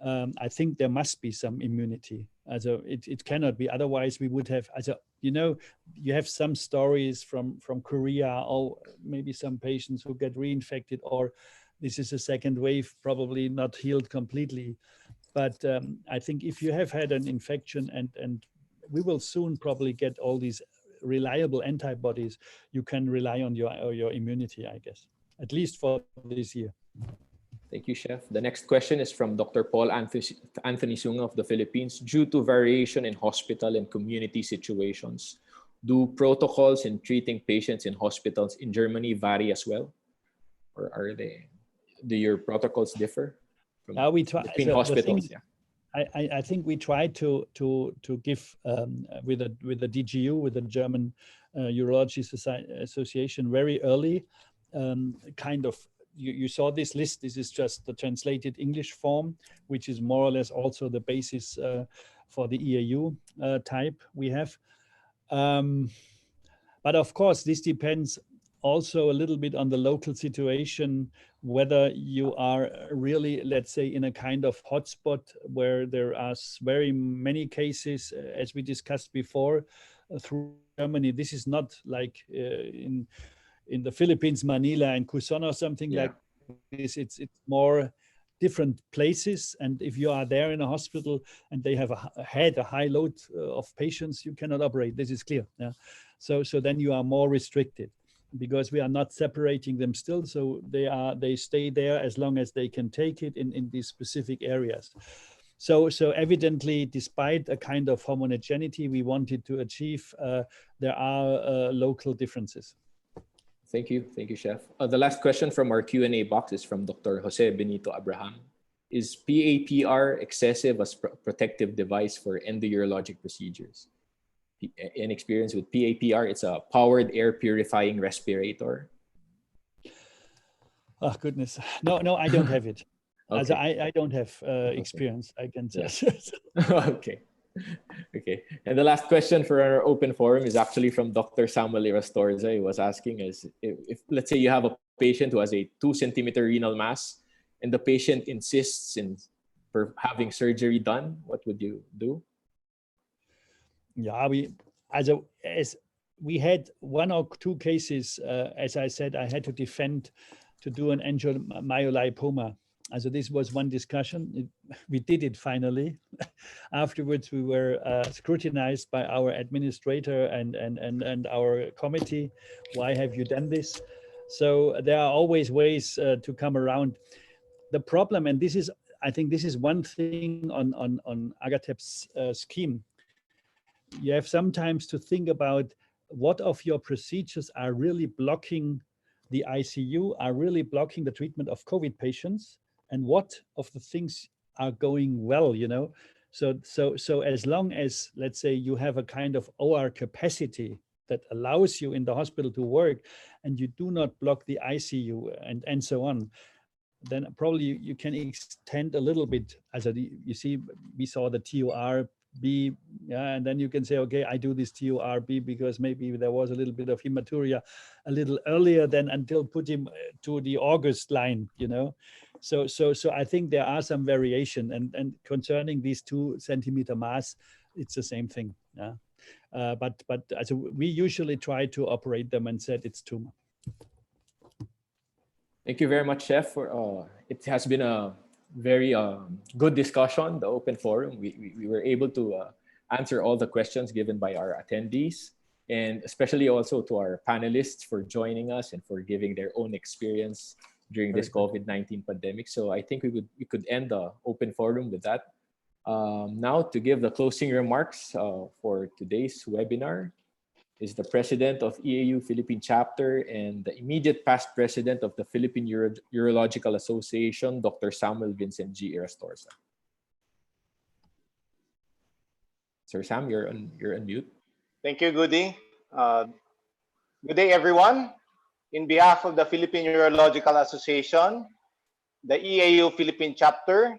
I think there must be some immunity. Also it cannot be, otherwise we would have, also, you know, you have some stories from Korea, or maybe some patients who get reinfected, or this is a second wave, probably not healed completely. But I think if you have had an infection and we will soon probably get all these reliable antibodies, you can rely on your immunity, I guess, at least for this year. Thank you, Chef. The next question is from Dr. Paul Anthony Sunga of the Philippines. Due to variation in hospital and community situations, do protocols in treating patients in hospitals in Germany vary as well? Or do your protocols differ we try between hospitals? I think we try to give with the DGU, with the German Urology Association, very early, kind of. You saw this list. This is just the translated English form, which is more or less also the basis for the EAU type we have. But of course, this depends also a little bit on the local situation, whether you are really, let's say, in a kind of hotspot where there are very many cases, as we discussed before, through Germany. This is not like in the Philippines, Manila and Quezon or something like this. It's more different places. And if you are there in a hospital and they have had a high load of patients, you cannot operate. This is clear. Yeah. So then you are more restricted, because we are not separating them still. So they stay there as long as they can take it in these specific areas. So evidently, despite a kind of homogeneity we wanted to achieve, there are local differences. Thank you, Chef. The last question from our Q&A box is from Dr. Jose Benito Abraham. Is PAPR excessive as protective device for endourologic procedures? In experience with PAPR, it's a powered air purifying respirator. Oh goodness, no, I don't have it. Okay. As I don't have experience, I can say. Okay. And the last question for our open forum is actually from Dr. Samuel KarlStorz. He was asking is, if let's say you have a patient who has a 2-centimeter renal mass and the patient insists in having surgery done, what would you do? Yeah, as we had 1 or 2 cases, as I said, I had to defend to do an angiomyolipoma. So this was one discussion. We did it finally. Afterwards, we were scrutinized by our administrator and our committee. Why have you done this? So there are always ways to come around the problem. And this is, I think, this is one thing on AGATEP's scheme. You have sometimes to think about what of your procedures are really blocking the ICU, are really blocking the treatment of COVID patients, and what of the things are going well, you know? So as long as, let's say, you have a kind of OR capacity that allows you in the hospital to work, and you do not block the ICU and so on, then probably you can extend a little bit. As you see, we saw the TURB, and then you can say, okay, I do this TURB because maybe there was a little bit of hematuria a little earlier than until put him to the August line, you know. So I think there are some variation, and concerning these 2-centimeter mass, it's the same thing. Yeah, but we usually try to operate them and said it's tumor. Thank you very much, Chef. It has been a very good discussion, the open forum. We were able to answer all the questions given by our attendees, and especially also to our panelists for joining us and for giving their own experience during this COVID-19 pandemic. So I think we could end the open forum with that. Now to give the closing remarks for today's webinar is the president of EAU Philippine chapter and the immediate past president of the Philippine Urological Association, Dr. Samuel Vincent G. Irastorza. Sir Sam, you're on mute. Thank you, Goody. Good day, everyone. In behalf of the Philippine Urological Association, the EAU Philippine chapter,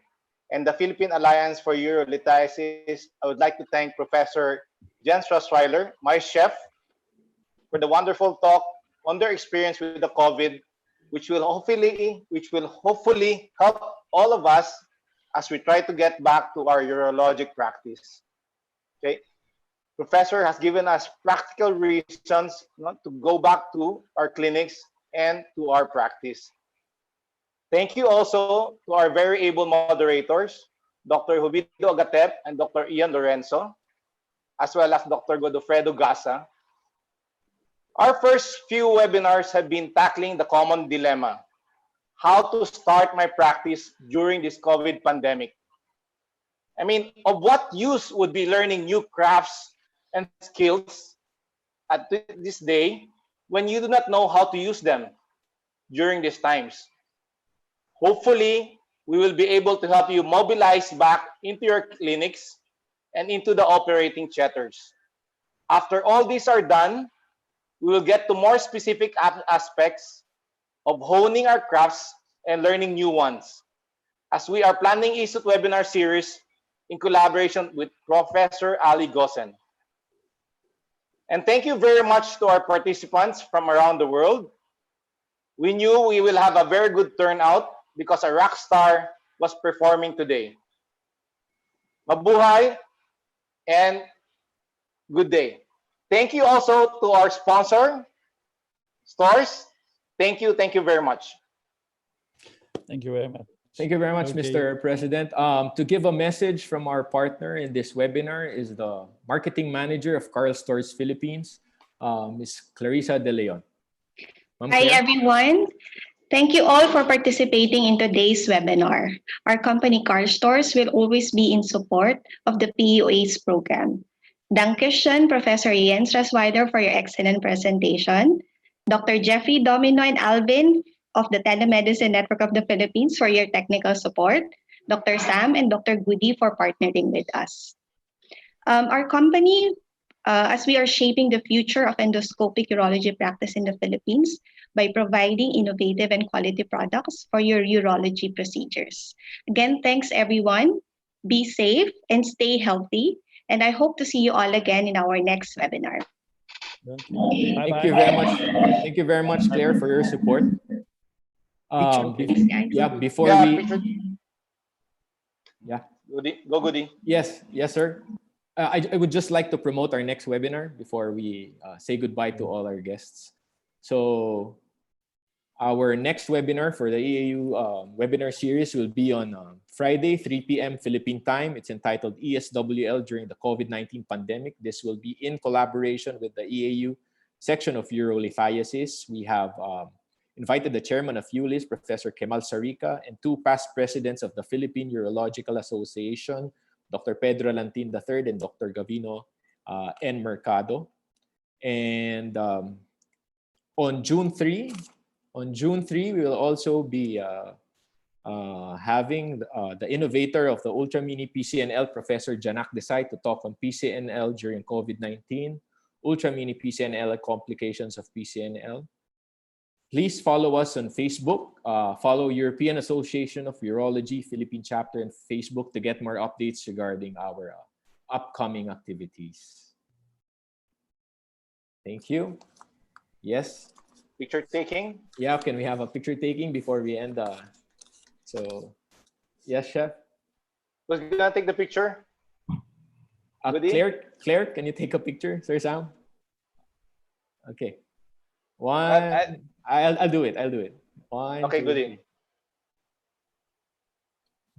and the Philippine Alliance for Urolithiasis, I would like to thank Professor Jens Rossweiler, my chef, for the wonderful talk on their experience with the COVID, which will hopefully help all of us as we try to get back to our urologic practice. Okay, Professor has given us practical reasons not to go back to our clinics and to our practice. Thank you also to our very able moderators, Dr. Hubido Agatep and Dr. Ian Lorenzo, as well as Dr. Godofredo Gasa. Our first few webinars have been tackling the common dilemma, how to start my practice during this COVID pandemic. I mean, of what use would be learning new crafts and skills at this day when you do not know how to use them during these times? Hopefully, we will be able to help you mobilize back into your clinics and into the operating theaters. After all these are done, we will get to more specific aspects of honing our crafts and learning new ones, as we are planning a webinar series in collaboration with Professor Ali Gosen. And thank you very much to our participants from around the world. We knew we will have a very good turnout because a rock star was performing today. Mabuhay and good day. Thank you also to our sponsor, Storz. Thank you very much. Thank you very much. Thank you very much, Okay. Mr. President. To give a message from our partner in this webinar is the marketing manager of KarlStorz Philippines, Ms. Clarissa De Leon. Hi, everyone. Thank you all for participating in today's webinar. Our company KarlStorz will always be in support of the PUA's program. Dankeschön, Professor Jens Rossweiler, for your excellent presentation. Dr. Jeffrey Domino and Alvin of the Telemedicine Network of the Philippines for your technical support. Dr. Sam and Dr. Goody for partnering with us. Our company, as we are shaping the future of endoscopic urology practice in the Philippines by providing innovative and quality products for your urology procedures. Again, thanks everyone. Be safe and stay healthy. And I hope to see you all again in our next webinar. Thank you very much. Thank you very much, Claire, for your support. Before Go Goody. Yes, sir. I would just like to promote our next webinar before we say goodbye to all our guests. So our next webinar for the EAU webinar series will be on Friday, 3 p.m. Philippine time. It's entitled ESWL during the COVID-19 pandemic. This will be in collaboration with the EAU section of Urolithiasis. We have invited the chairman of ULIS, Professor Kemal Sarica, and two past presidents of the Philippine Urological Association, Dr. Pedro Lantin III and Dr. Gavino N. Mercado. And on June 3, we will also be having the innovator of the Ultra Mini PCNL, Professor Janak Desai, to talk on PCNL during COVID-19, Ultra Mini PCNL and complications of PCNL. Please follow us on Facebook. Follow European Association of Urology Philippine chapter on Facebook to get more updates regarding our upcoming activities. Thank you. Yes. Picture taking? Yeah, can we have a picture taking before we end? So, yes, Chef. Who's gonna take the picture? Claire, can you take a picture, Sir Sam? Okay. One. I'll do it. One. Okay, two, Goody. three.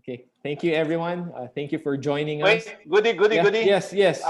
Okay. Thank you, everyone. Thank you for joining us. Wait, Goody. Yes.